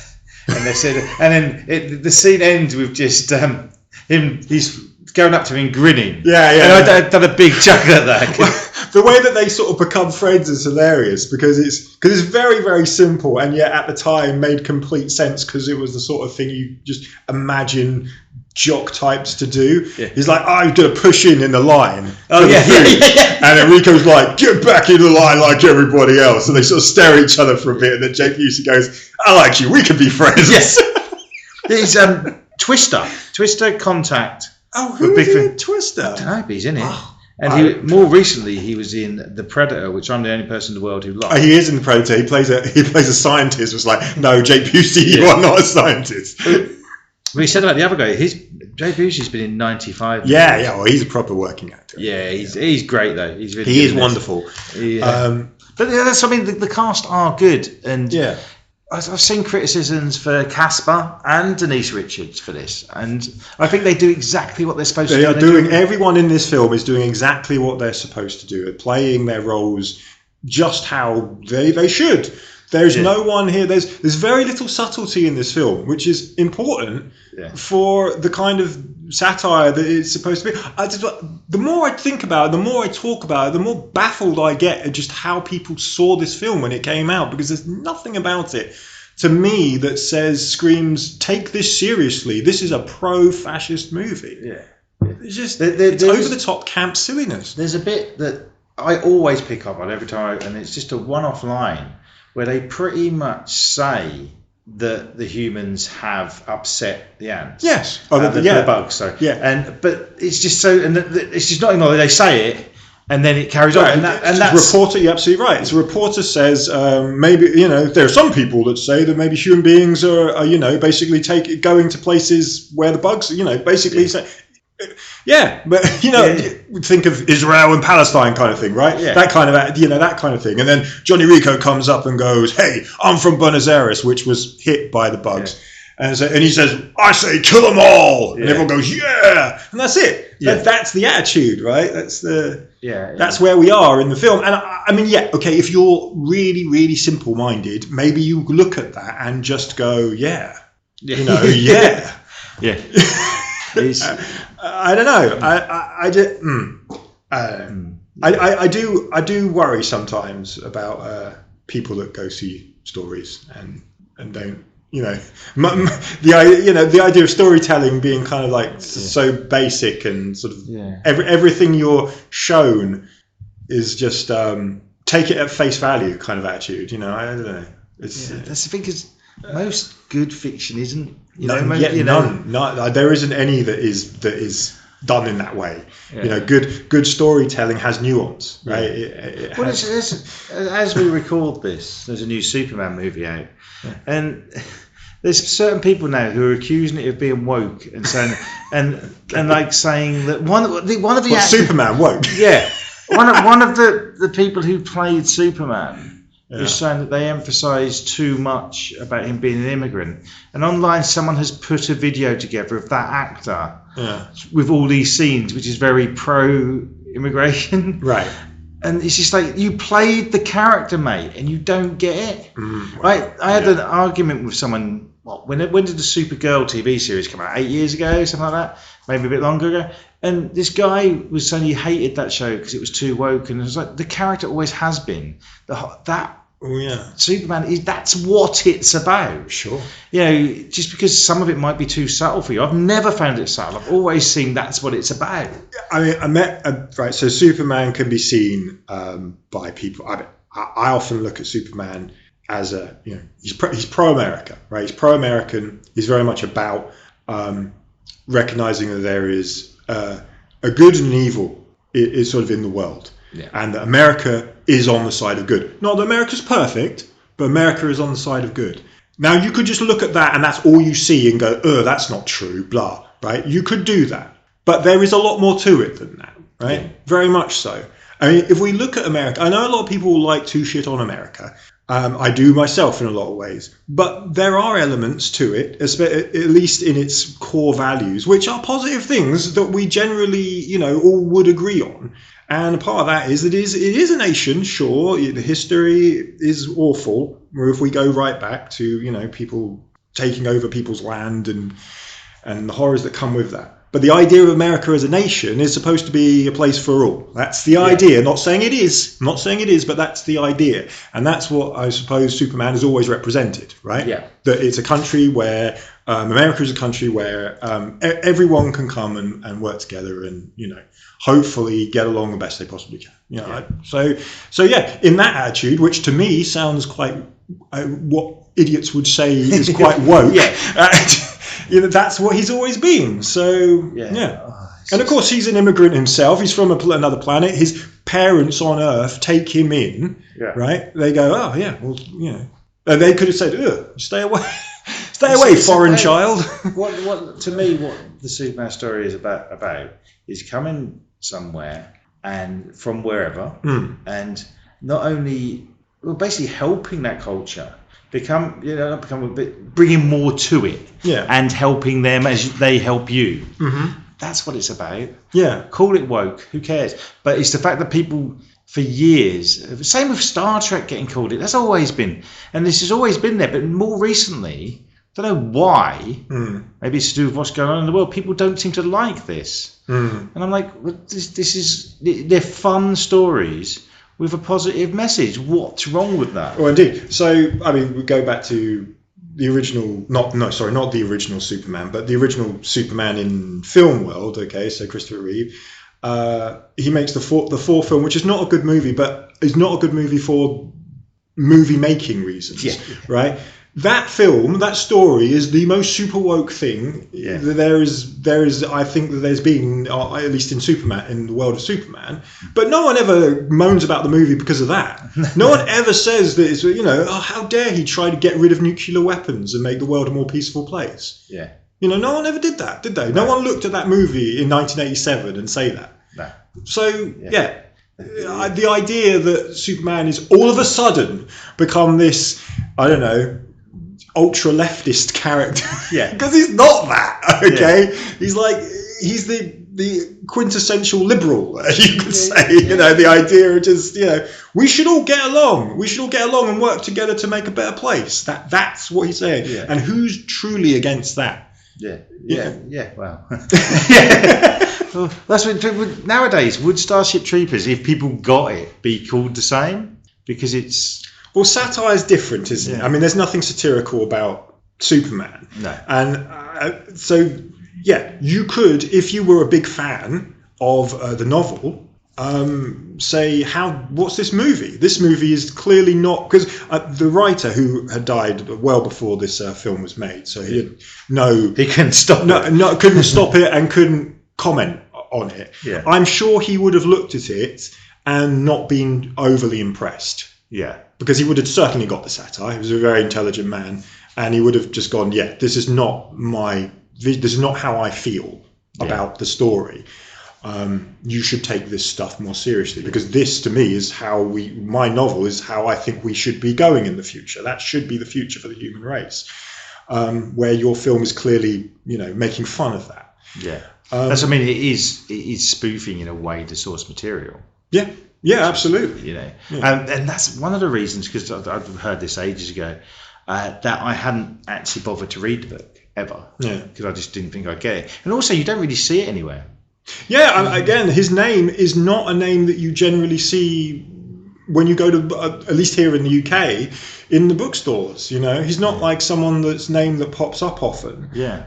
and they said, and then the scene ends with just him. He's going up to him and grinning. And I done a big chuckle at that. The way that they sort of become friends is hilarious because it's very, very simple, and yet at the time made complete sense because it was the sort of thing you just imagine jock types to do. He's like, I'm going to push in the line. And then Rico's like, get back in the line like everybody else. And they sort of stare at each other for a bit, and then Jake Busey goes, I like you, we can be friends. Yes. It's Twister Contact. Oh, who is in Twister? I don't know, but he's in it. And more recently, he was in The Predator, which I'm the only person in the world who likes. He is in The Predator. He plays a scientist. Was like, no, Jake Busey, you are not a scientist. Well, he said about the other guy. Jay Busey's been in 95. Yeah. Well, he's a proper working actor. Yeah, he's great though. He's really he is wonderful. But that's, I mean, the cast are good, and yeah. I've seen criticisms for Casper and Denise Richards for this, and I think they do exactly what they're supposed to do. They are doing. Everyone in this film is doing exactly what they're supposed to do, playing their roles just how they should. There's no one here. There's very little subtlety in this film, which is important for the kind of satire that it's supposed to be. The more I think about it, the more I talk about it, the more baffled I get at just how people saw this film when it came out, because there's nothing about it to me that screams, take this seriously. This is a pro-fascist movie. Yeah. It's just it's over-the-top camp silliness. There's a bit that I always pick up on every time, and it's just a one-off line where they pretty much say that the humans have upset the ants. Yes. The bugs. So but it's just so, and it's just not acknowledged. They say it, and then it carries on. And that's reporter. You're absolutely right. It's a reporter says maybe there are some people that say that maybe human beings are basically going to places where the bugs basically say. Yeah, but think of Israel and Palestine kind of thing, right? Yeah. That kind of thing. And then Johnny Rico comes up and goes, "Hey, I'm from Buenos Aires, which was hit by the bugs," and he says, "I say kill them all," and everyone goes, "Yeah," and that's it. Yeah. That's the attitude, right? That's that's where we are in the film. And I mean, if you're really, really simple-minded, maybe you look at that and just go, yeah. I don't know. I do worry sometimes about people that go see stories and don't. The idea of storytelling being kind of like so basic and sort of everything you're shown is just take it at face value kind of attitude. I don't know. That's the thing, because most good fiction isn't. None. There isn't any that is done in that way. Yeah. Good storytelling has nuance, right? As we record this, there's a new Superman movie out, and there's certain people now who are accusing it of being woke and saying and like saying that one of the actors, Superman woke. Yeah, one of the people who played Superman. Is saying that they emphasise too much about him being an immigrant. And online, someone has put a video together of that actor with all these scenes, which is very pro-immigration. Right. And it's just like, you played the character, mate, and you don't get it. Right? I had an argument with someone, when did the Supergirl TV series come out? 8 years ago, something like that? Maybe a bit longer ago. And this guy was saying he hated that show because it was too woke. And it was like, the character always has been. Superman that's what it's about. Sure. Just because some of it might be too subtle for you. I've never found it subtle. I've always seen that's what it's about. I mean, so Superman can be seen by people. I often look at Superman as he's pro-America, right? He's pro-American. He's very much about recognizing that there is a good and an evil is sort of in the world. Yeah. And that America is on the side of good. Not that America's perfect, but America is on the side of good. Now, you could just look at that and that's all you see and go, that's not true, blah, right? You could do that. But there is a lot more to it than that, right? Yeah. Very much so. I mean, if we look at America, I know a lot of people like to shit on America. I do myself in a lot of ways. But there are elements to it, at least in its core values, which are positive things that we generally, all would agree on. And part of that is that it is a nation, sure. The history is awful. If we go right back to, people taking over people's land and the horrors that come with that. But the idea of America as a nation is supposed to be a place for all. That's the idea. Not saying it is, but that's the idea. And that's what I suppose Superman has always represented, right? Yeah. That it's a country where America is a country where everyone can come and work together and, hopefully get along the best they possibly can. So in that attitude, which to me sounds quite what idiots would say is quite woke. That's what he's always been. So and of course he's an immigrant himself. He's from another planet. His parents on Earth take him in, right? They go, and they could have said, stay away. Stay away, It's foreign about- child. What to me, what the Superman story is about is coming somewhere and from wherever, and not only basically helping that culture bringing more to it, and helping them as they help you. That's what it's about. Yeah. Call it woke, who cares? But it's the fact that people for years, same with Star Trek getting called it, that's always been, and this has always been there, but more recently, I don't know why, maybe it's to do with what's going on in the world, people don't seem to like this. And I'm like, well, they're fun stories with a positive message. What's wrong with that? Well, indeed. So, I mean, we go back to the original, not the original Superman, but the original Superman in film world. Okay, so Christopher Reeve, he makes the fourth film, which is not a good movie, but is not a good movie for movie making reasons, right? That film, that story, is the most super woke thing that there is. I think that there's been, at least in Superman, in the world of Superman. But no one ever moans about the movie because of that. No one ever says that it's, how dare he try to get rid of nuclear weapons and make the world a more peaceful place. Yeah. No one ever did that, did they? No one looked at that movie in 1987 and say that. No. So the idea that Superman is all of a sudden become this, I don't know, ultra leftist character, because he's not that. Okay, he's the quintessential liberal, you could say. The idea of just we should all get along, and work together to make a better place. That's what he's saying. And who's truly against that? Well, well, that's what nowadays, would Starship Troopers, if people got it, be called the same? Because it's... Well, satire is different, isn't it? I mean, there's nothing satirical about Superman. No. And so, you could, if you were a big fan of the novel, say, what's this movie? This movie is clearly not... Because the writer, who had died well before this film was made, so he had He couldn't stop it. couldn't stop it and couldn't comment on it. Yeah. I'm sure he would have looked at it and not been overly impressed. Yeah. Because he would have certainly got the satire. He was a very intelligent man, and he would have just gone, this is not how I feel about the story. You should take this stuff more seriously, because this, to me, is my novel is how I think we should be going in the future. That should be the future for the human race, where your film is clearly, making fun of that. Yeah. That's, it is spoofing in a way the source material. Yeah. Yeah, absolutely. And that's one of the reasons, because I've heard this ages ago, that I hadn't actually bothered to read the book ever. Yeah. Because I just didn't think I'd get it. And also, you don't really see it anywhere. Yeah, again, his name is not a name that you generally see when you go to, at least here in the UK, in the bookstores. He's not like someone that's name that pops up often. Yeah.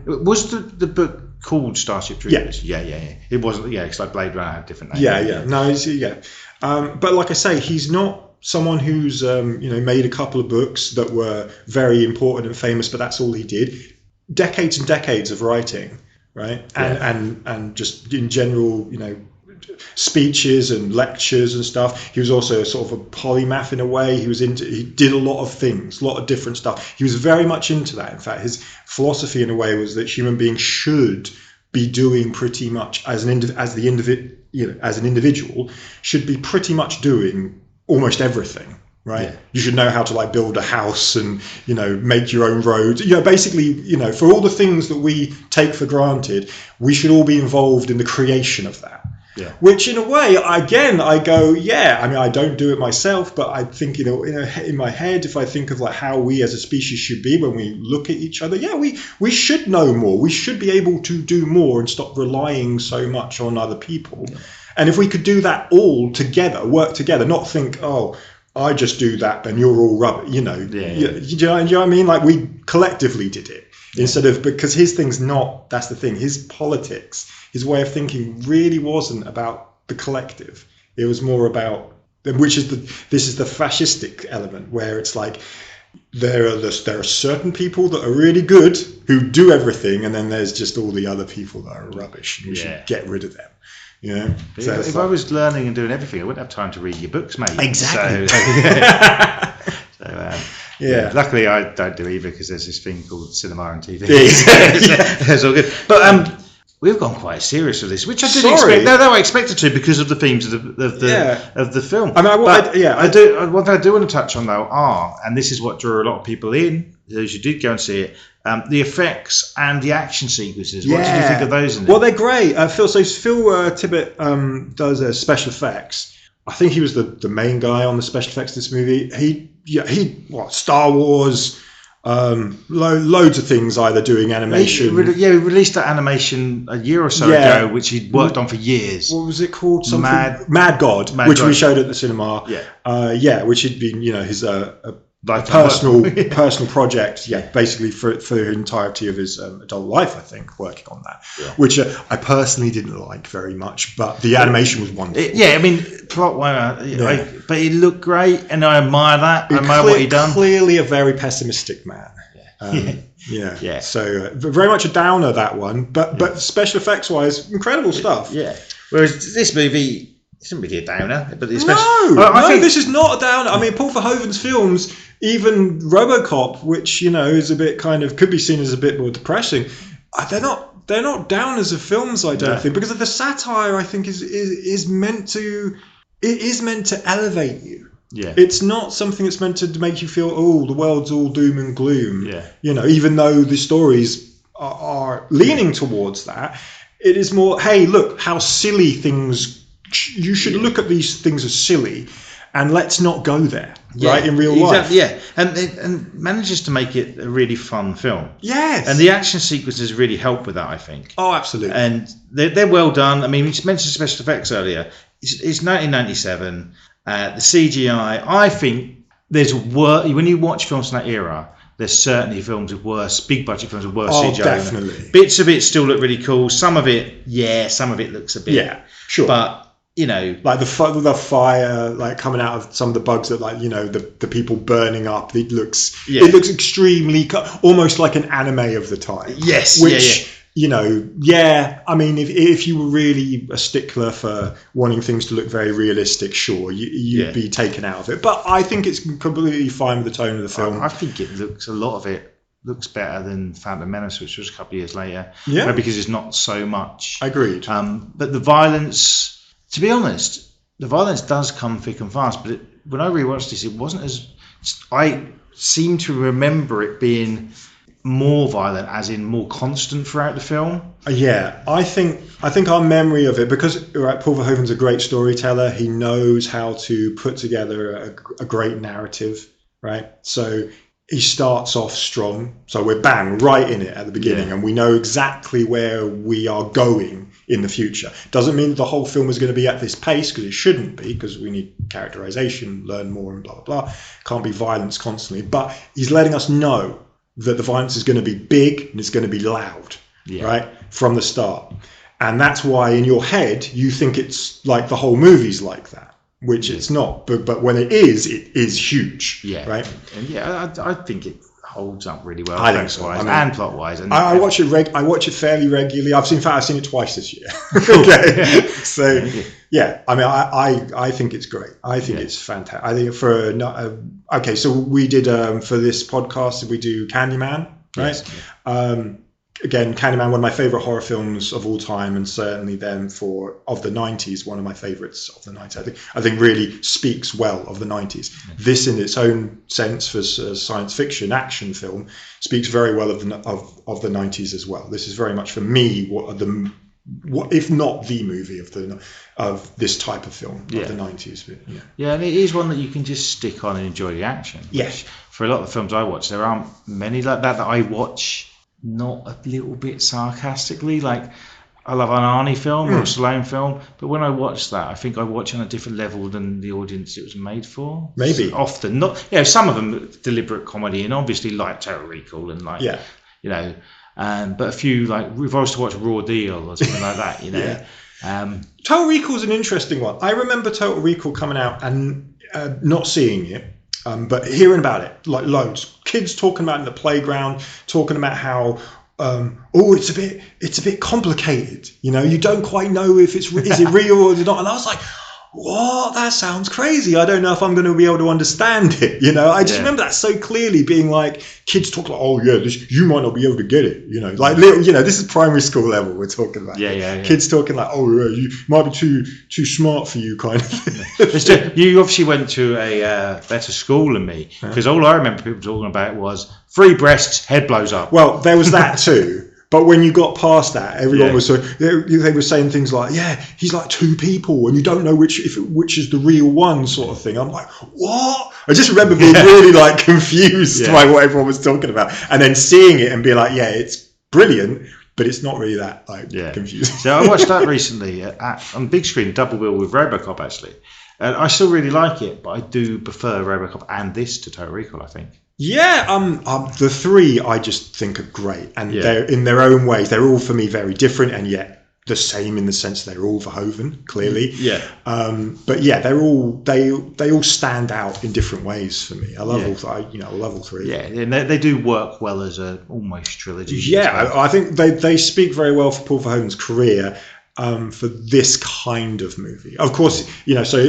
Was the book called Starship Troopers? Yeah. It wasn't, because like Blade Runner had different names. Yeah. No, but like I say, he's not someone who's made a couple of books that were very important and famous, but that's all he did. Decades and decades of writing, right? And just in general, speeches and lectures and stuff. He was also sort of a polymath in a way. He did a lot of things, a lot of different stuff. He was very much into that. In fact, his philosophy in a way was that human beings should be doing pretty much as an individual should be pretty much doing almost everything. Right. Yeah. You should know how to build a house and, make your own roads. Basically, for all the things that we take for granted, we should all be involved in the creation of that. Yeah. Which in a way, again, I go, I don't do it myself, but I think, in my head, if I think of how we as a species should be when we look at each other, we should know more. We should be able to do more and stop relying so much on other people. Yeah. And if we could do that all together, work together, not think, I just do that and you're all rubbish, You know what I mean? We collectively did it instead of, because his thing's not, that's the thing, his politics, his way of thinking really wasn't about the collective. It was more about, this is the fascistic element where it's there are certain people that are really good who do everything, and then there's just all the other people that are rubbish and we should get rid of them. If I was learning and doing everything, I wouldn't have time to read your books, mate. Exactly. Yeah. Luckily, I don't do either because there's this thing called cinema and TV. Yeah. It's all good. But we've gone quite serious with this, which I didn't expect. No, I expected to because of the themes of the film. I mean, I do. What I do want to touch on though and this is what drew a lot of people in. Those who did go and see it, the effects and the action sequences. What did you think of those? Well, they're great. Phil Tippett does special effects. I think he was the main guy on the special effects of this movie. Star Wars, loads of things, either doing animation. He released that animation a year or so ago, which he'd worked on for years. What was it called? Mad God, which we showed at the cinema. Which had been his personal project. Basically for the entirety of his adult life, I think, working on that, which I personally didn't like very much, but the animation was wonderful. Plot wise, but it looked great, and I admire that. I admire what he done. Clearly, a very pessimistic man. So very much a downer, that one, but special effects wise, incredible stuff. Whereas this movie isn't really a downer, but it's I think this is not a downer. I mean, Paul Verhoeven's films, even Robocop, which is a bit could be seen as a bit more depressing. They're not downers of films, I don't think, because of the satire. I think is meant to elevate you. It's not something that's meant to make you feel, the world's all doom and gloom. Even though the stories are leaning towards that, it is more, hey, look how silly things. You should look at these things as silly, and let's not go there, right, in real life. And manages to make it a really fun film. Yes. And the action sequences really help with that, I think. Oh, absolutely. And they're well done. I mean, we mentioned special effects earlier. It's 1997. The CGI, I think there's when you watch films from that era, there's certainly films with worse, big budget films with worse CGI. Oh, definitely. Bits of it still look really cool. Some of it looks a bit. Yeah, sure. But like the fire, like coming out of some of the bugs that, the people burning up. It looks extremely, almost like an anime of the time. Yes, which I mean, if you were really a stickler for wanting things to look very realistic, sure, you'd be taken out of it. But I think it's completely fine with the tone of the film. I think a lot of it looks better than Phantom Menace, which was a couple of years later. Yeah, because it's not so much. Agreed. But the violence. To be honest, the violence does come thick and fast, but when I rewatched this, it wasn't as... I seem to remember it being more violent, as in more constant throughout the film. I think our memory of it, because Paul Verhoeven's a great storyteller, he knows how to put together a great narrative, right? So he starts off strong, so we're right in it at the beginning, and we know exactly where we are going in the future. Doesn't mean that the whole film is going to be at this pace, because it shouldn't be, because we need characterization, learn more, and blah blah blah. Can't be violence constantly, but he's letting us know that the violence is going to be big and it's going to be loud, right, from the start. And that's why in your head you think it's like the whole movie's like that, which it's not. But when it is huge, right? And I think it holds up really well, effects-wise and plot-wise. And I watch it. I watch it fairly regularly. I've seen it twice this year. Okay, so I mean, I think it's great. I think it's fantastic. I think so we did for this podcast, we do Candyman, right? Yes. Again, Candyman, one of my favorite horror films of all time, and certainly then of the 90s, one of my favorites of the 90s. I think really speaks well of the 90s. This, in its own sense, for science fiction action film, speaks very well of the 90s as well. This is very much, for me, what if not the movie of this type of film of the 90s. But, and it is one that you can just stick on and enjoy the action. Yes. For a lot of the films I watch, there aren't many like that I watch not a little bit sarcastically. Like, I love an Arnie film or a Stallone film, but when I watch that, I think I watch on a different level than the audience it was made for. Maybe. So often, not, some of them deliberate comedy, and obviously like Total Recall and but a few, like, if I was to watch Raw Deal or something like that, Total Recall's an interesting one. I remember Total Recall coming out and not seeing it. But hearing about it, like loads, kids talking about it in the playground, talking about how, it's a bit complicated. You don't quite know if is it real or not. And I was like, what? That sounds crazy. I don't know if I'm going to be able to understand it. You know, I just remember that so clearly being like, kids talk like, oh yeah, you might not be able to get it. You know, like, you know, this is primary school level we're talking about. Yeah. Kids talking like, oh yeah, you might be too smart for you, kind of thing. You obviously went to a better school than me, because all I remember people talking about was free breasts, head blows up. Well, there was that too. But when you got past that, everyone was so they were saying things like, "Yeah, he's like two people, and you don't know which is the real one," sort of thing. I'm like, "What?" I just remember being really like confused by what everyone was talking about, and then seeing it and being like, "Yeah, it's brilliant, but it's not really that like confusing." So I watched that recently on big screen, double bill with Robocop actually. And I still really like it, but I do prefer Robocop and this to Total Recall, I think. Yeah, the three I just think are great, and they're in their own ways. They're all for me very different, and yet the same in the sense they're all Verhoeven, clearly. Yeah. But yeah, they all stand out in different ways for me. I love I love all three. Yeah, and they do work well as a almost trilogy. Yeah, I think they speak very well for Paul Verhoeven's career. For this kind of movie, of course, you know. So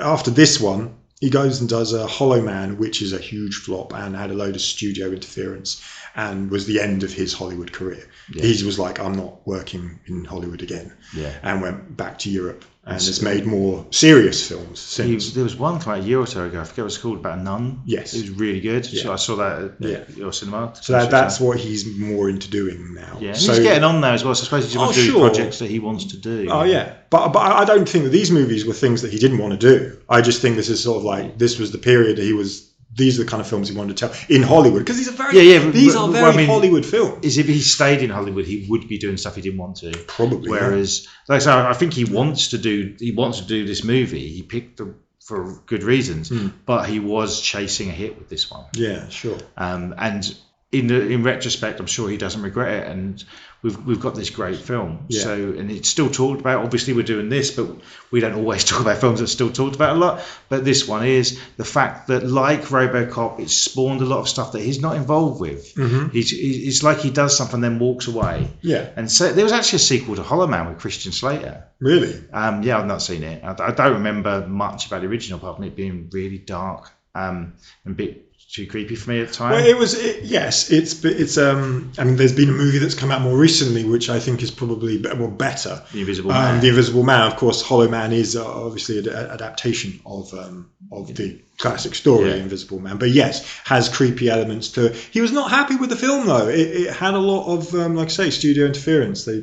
after this one, he goes and does a Hollow Man, which is a huge flop and had a load of studio interference and was the end of his Hollywood career. Yeah. He was like, I'm not working in Hollywood again. Yeah. And went back to Europe and has made more serious films since. There was one come out a year or so ago, I forget what it's called, about a nun. Yes. It was really good. Yeah. So I saw that at your cinema. So that's what he's more into doing now. Yeah, and he's getting on there as well, so I suppose he's going to do projects that he wants to do. Oh, yeah. But I don't think that these movies were things that he didn't want to do. I just think this is sort of like, this was the period that these are the kind of films he wanted to tell in Hollywood, because these are very Hollywood films. Is if he stayed in Hollywood, he would be doing stuff he didn't want to. Probably. Whereas, like I say, I think he wants to do this movie. He picked them for good reasons, but he was chasing a hit with this one. Yeah, sure. And in retrospect, I'm sure he doesn't regret it. And we've got this great film. Yeah. So, and it's still talked about. Obviously, we're doing this, but we don't always talk about films that are still talked about a lot. But this one is the fact that, like Robocop, it spawned a lot of stuff that he's not involved with. Mm-hmm. It's like he does something, then walks away. Yeah. And so there was actually a sequel to Hollow Man with Christian Slater. Really? Yeah, I've not seen it. I don't remember much about the original, apart from it being really dark and a bit too creepy for me at the time. Well, it's I mean, there's been a movie that's come out more recently, which I think is probably better. The Invisible Man. The Invisible Man, of course. Hollow Man is obviously an adaptation of the classic story, Invisible Man. But yes, has creepy elements to it. He was not happy with the film though. It had a lot of, like I say, studio interference. They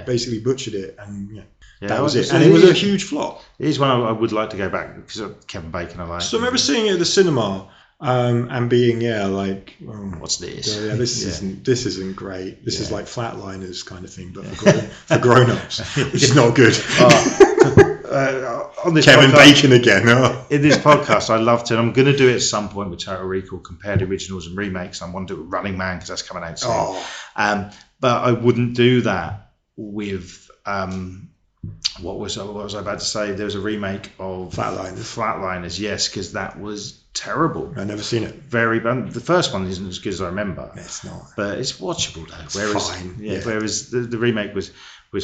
basically butchered it, and that was it. And it was a huge flop. It is one I would like to go back, because of Kevin Bacon I like. So I remember seeing it at the cinema. And being what's this? Yeah, this isn't great. This is like Flatliners kind of thing, but for grown-ups, which is not good. On this Kevin Bacon again. In this podcast, I love to. I'm going to do it at some point with Total Recall, compare the originals and remakes. I want to do it with Running Man because that's coming out soon. But I wouldn't do that with. What was I about to say? There was a remake of Flatliners, yes, because that was terrible. I've never seen it. Very bad. The first one isn't as good as I remember. It's not. But it's watchable though. It's fine. Yeah. Whereas the remake was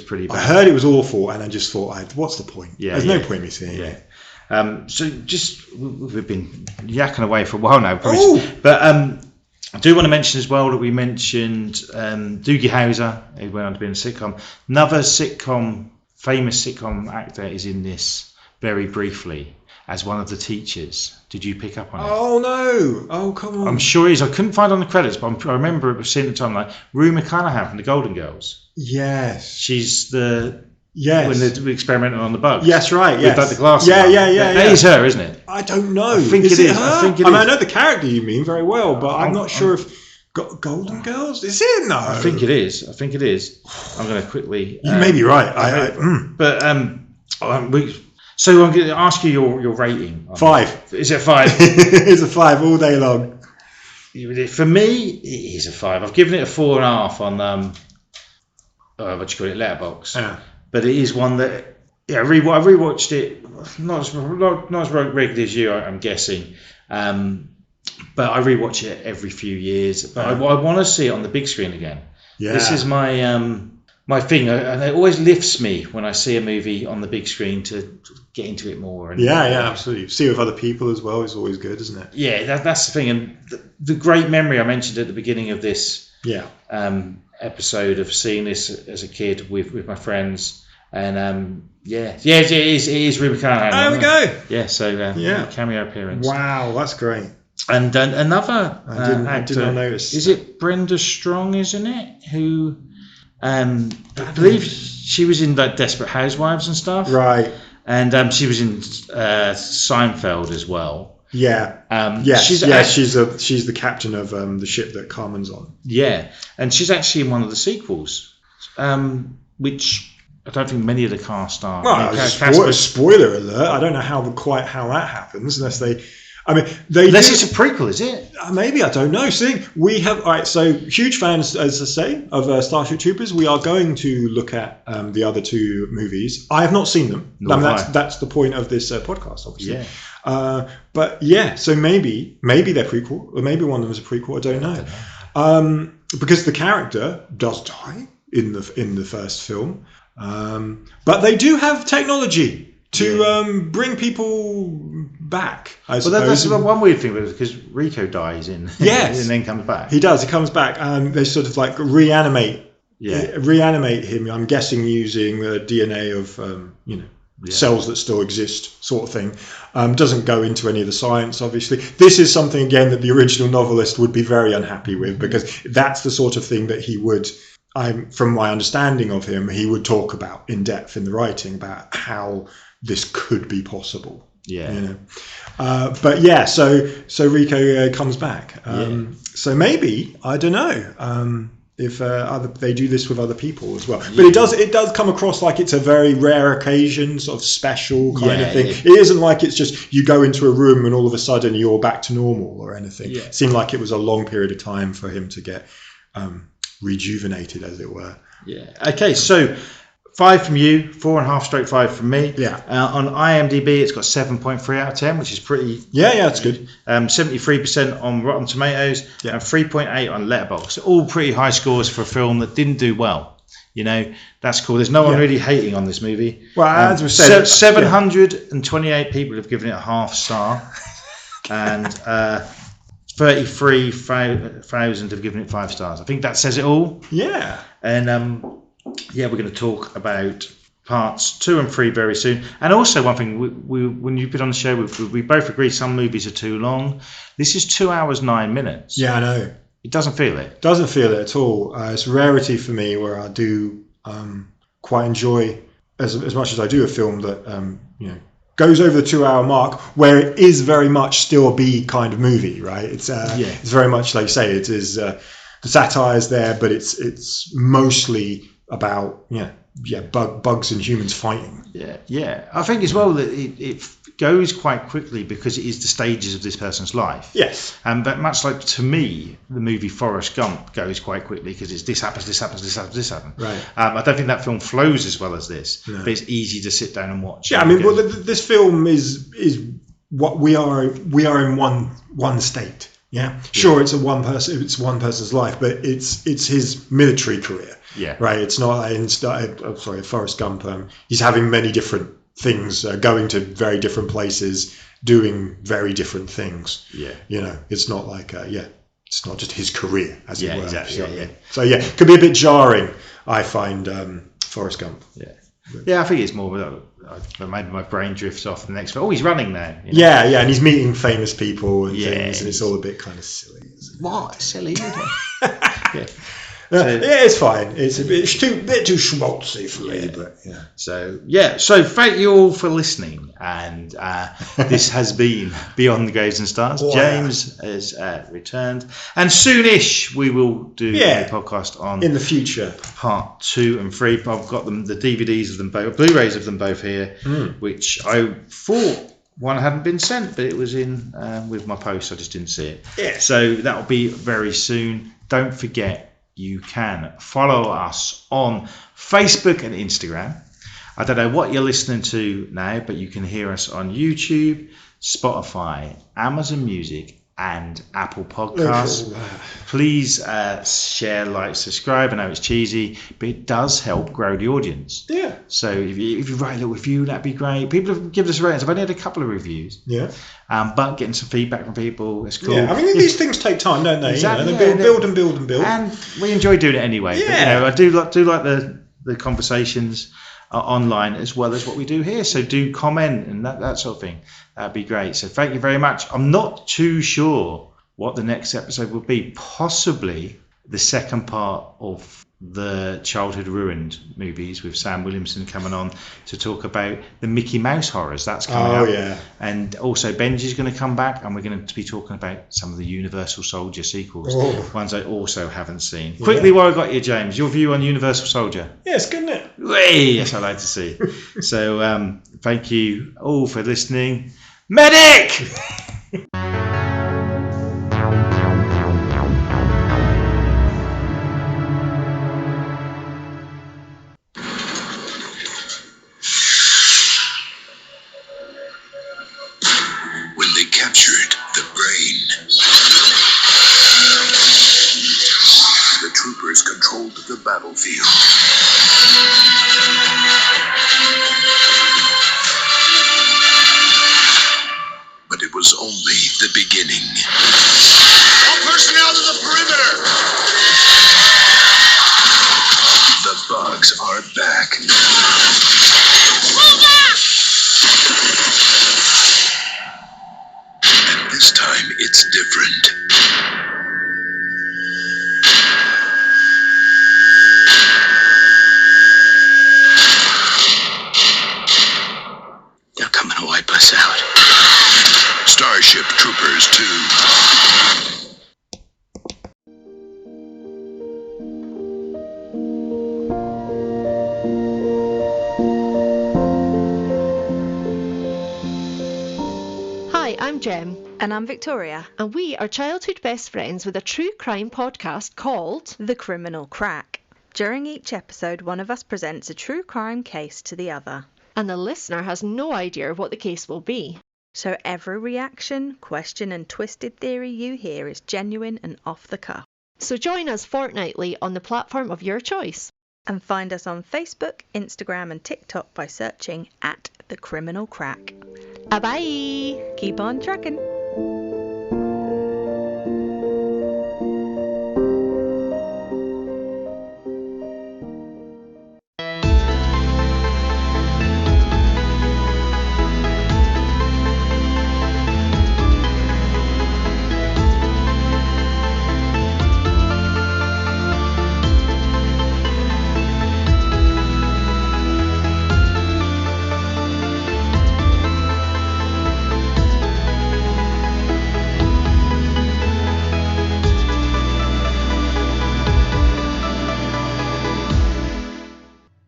pretty bad. I heard it was awful, and I just thought, what's the point? Yeah, there's no point in me seeing it. So we've been yakking away for a while now, but I do want to mention as well that we mentioned Doogie Howser, who went on to be in a sitcom. Another famous sitcom actor is in this very briefly as one of the teachers. Did you pick up on it? Oh no! Oh, come on! I'm sure he is. I couldn't find on the credits, but I remember it was seen at the time, like Rue McClanahan from the Golden Girls. Yes. She's when they're experimenting on the bugs. Yes, right. Yes. With the glasses. Yeah. That is her, isn't it? I don't know. I think it is. I mean, I know the character you mean very well, but I'm not sure if Golden Girls? Is it? No. I think it is. I'm going to quickly. You may be right. So I'm going to ask you your rating. 5. Is it 5? It's a 5 all day long. For me, it is a 5. I've given it a 4.5 on what do you call it, Letterboxd. Yeah. But it is one that I rewatched it not as regularly as you, I'm guessing. But I rewatch it every few years. But I want to see it on the big screen again. Yeah. This is my my thing, and it always lifts me when I see a movie on the big screen to get into it more. And, Yeah, absolutely. See it with other people as well is always good, isn't it? Yeah, that's the thing. And the great memory I mentioned at the beginning of this episode of seeing this as a kid with my friends. And it is Ruben Callahan. There we go. Yeah, so cameo appearance. Wow, that's great. And another actor, I did not notice. Is it Brenda Strong, isn't it? Who I believe she was in like Desperate Housewives and stuff. Right. And she was in Seinfeld as well. Yeah. She's the captain of the ship that Carmen's on. Yeah, and she's actually in one of the sequels, which I don't think many of the cast are. Well, spoiler alert! I don't know how that happens unless they. I mean, unless it's a prequel, is it? Maybe, I don't know. See, we have so huge fans, as I say, of Starship Troopers. We are going to look at the other two movies. I have not seen them. That's the point of this podcast, obviously. Yeah. But yeah, so maybe they're prequel, or maybe one of them is a prequel. I don't know. Because the character does die in the first film, but they do have technology to bring people back, I suppose. Well, that's one weird thing, because Rico dies in, and then comes back. He does. He comes back, and they sort of like reanimate him. I'm guessing using the DNA of cells that still exist, sort of thing. Doesn't go into any of the science, obviously. This is something again that the original novelist would be very unhappy with, because that's the sort of thing that he would. From my understanding of him, he would talk about in depth in the writing about how this could be possible. Yeah. But yeah, so Rico comes back. So maybe, I don't know, if they do this with other people as well. But it does come across like it's a very rare occasion, sort of special kind of thing. Yeah. It isn't like it's just you go into a room and all of a sudden you're back to normal or anything. It seemed like it was a long period of time for him to get rejuvenated, as it were. Yeah. Okay, so 5 from you, 4.5/5 from me. Yeah. On IMDb, it's got 7.3 out of 10, which is pretty. Yeah, that's good. 73% on Rotten Tomatoes, and 3.8 on Letterboxd. All pretty high scores for a film that didn't do well. That's cool. There's no one really hating on this movie. Well, as we said, 728 people have given it a half star, and 33,000 have given it 5 stars. I think that says it all. Yeah. And we're going to talk about parts 2 and 3 very soon. And also one thing, we when you've been on the show, we both agree some movies are too long. This is 2 hours 9 minutes. Yeah, I know. It doesn't feel it. Doesn't feel it at all. It's a rarity for me where I do quite enjoy, as much as I do, a film that goes over the 2 hour mark, where it is very much still a B kind of movie, right? It's very much like you say, it is the satire is there, but it's mostly about bugs and humans fighting. Yeah. I think as well that it goes quite quickly because it is the stages of this person's life. Yes. But much like, to me, the movie Forrest Gump goes quite quickly because it's this happens. Right. I don't think that film flows as well as this, but it's easy to sit down and watch. Yeah, I mean, this film is what we are in one state. Yeah. Sure, it's one person's life, but it's his military career. Yeah. Right. It's not Forrest Gump. He's having many different things, going to very different places, doing very different things. Yeah. It's not like it's not just his career, as it were. Exactly. Yeah. So it could be a bit jarring, I find, Forrest Gump. Yeah. Yeah, I think it's more maybe my brain drifts off the next. Oh, he's running now. Yeah, and he's meeting famous people and things, and it's all a bit kind of silly. What? Silly? Yeah. It's fine. It's a bit too schmaltzy for me, but yeah. So thank you all for listening, and this has been Beyond the Graves and Stars. James has returned, and soonish we will do a podcast on in the future part 2 and 3. I've got the DVDs of them both, Blu-rays of them both here, which I thought one hadn't been sent, but it was in with my post. I just didn't see it. Yeah. So that will be very soon. Don't forget, you can follow us on Facebook and Instagram. I don't know what you're listening to now, but you can hear us on YouTube, Spotify, Amazon Music, and Apple Podcasts. Please share, like, subscribe. I know it's cheesy, but it does help grow the audience. Yeah. So if you write a little review, that'd be great. People have given us ratings. I've only had a couple of reviews. Yeah. But getting some feedback from people, it's cool. Yeah. I mean, these things take time, don't they? Exactly. They build and build and build. And we enjoy doing it anyway. Yeah. But, I do like the conversations online as well as what we do here. So do comment and that sort of thing. That'd be great. So thank you very much. I'm not too sure what the next episode will be. Possibly the second part of the Childhood Ruined movies with Sam Williamson coming on to talk about the Mickey Mouse horrors. That's coming up. Yeah. And also Benji's going to come back, and we're going to be talking about some of the Universal Soldier sequels, ones I also haven't seen. Yeah. Quickly, while I got you, James, your view on Universal Soldier? Yeah, it's good, isn't it? Yes, I like to see. So thank you all for listening. Medic! When they captured the brain, the troopers controlled the battlefield. But it was only the beginning. All personnel to the perimeter! The bugs are back. And this time it's different. They're coming to wipe us out. Starship Troopers 2. Hi, I'm Jem, And I'm Victoria. and we are childhood best friends with a true crime podcast called The Criminal Crack. During each episode, one of us presents a true crime case to the other. And the listener has no idea what the case will be. So every reaction, question and twisted theory you hear is genuine and off the cuff. So join us fortnightly on the platform of your choice. And find us on Facebook, Instagram and TikTok by searching @The Criminal Crack. Bye-bye! Keep on trucking.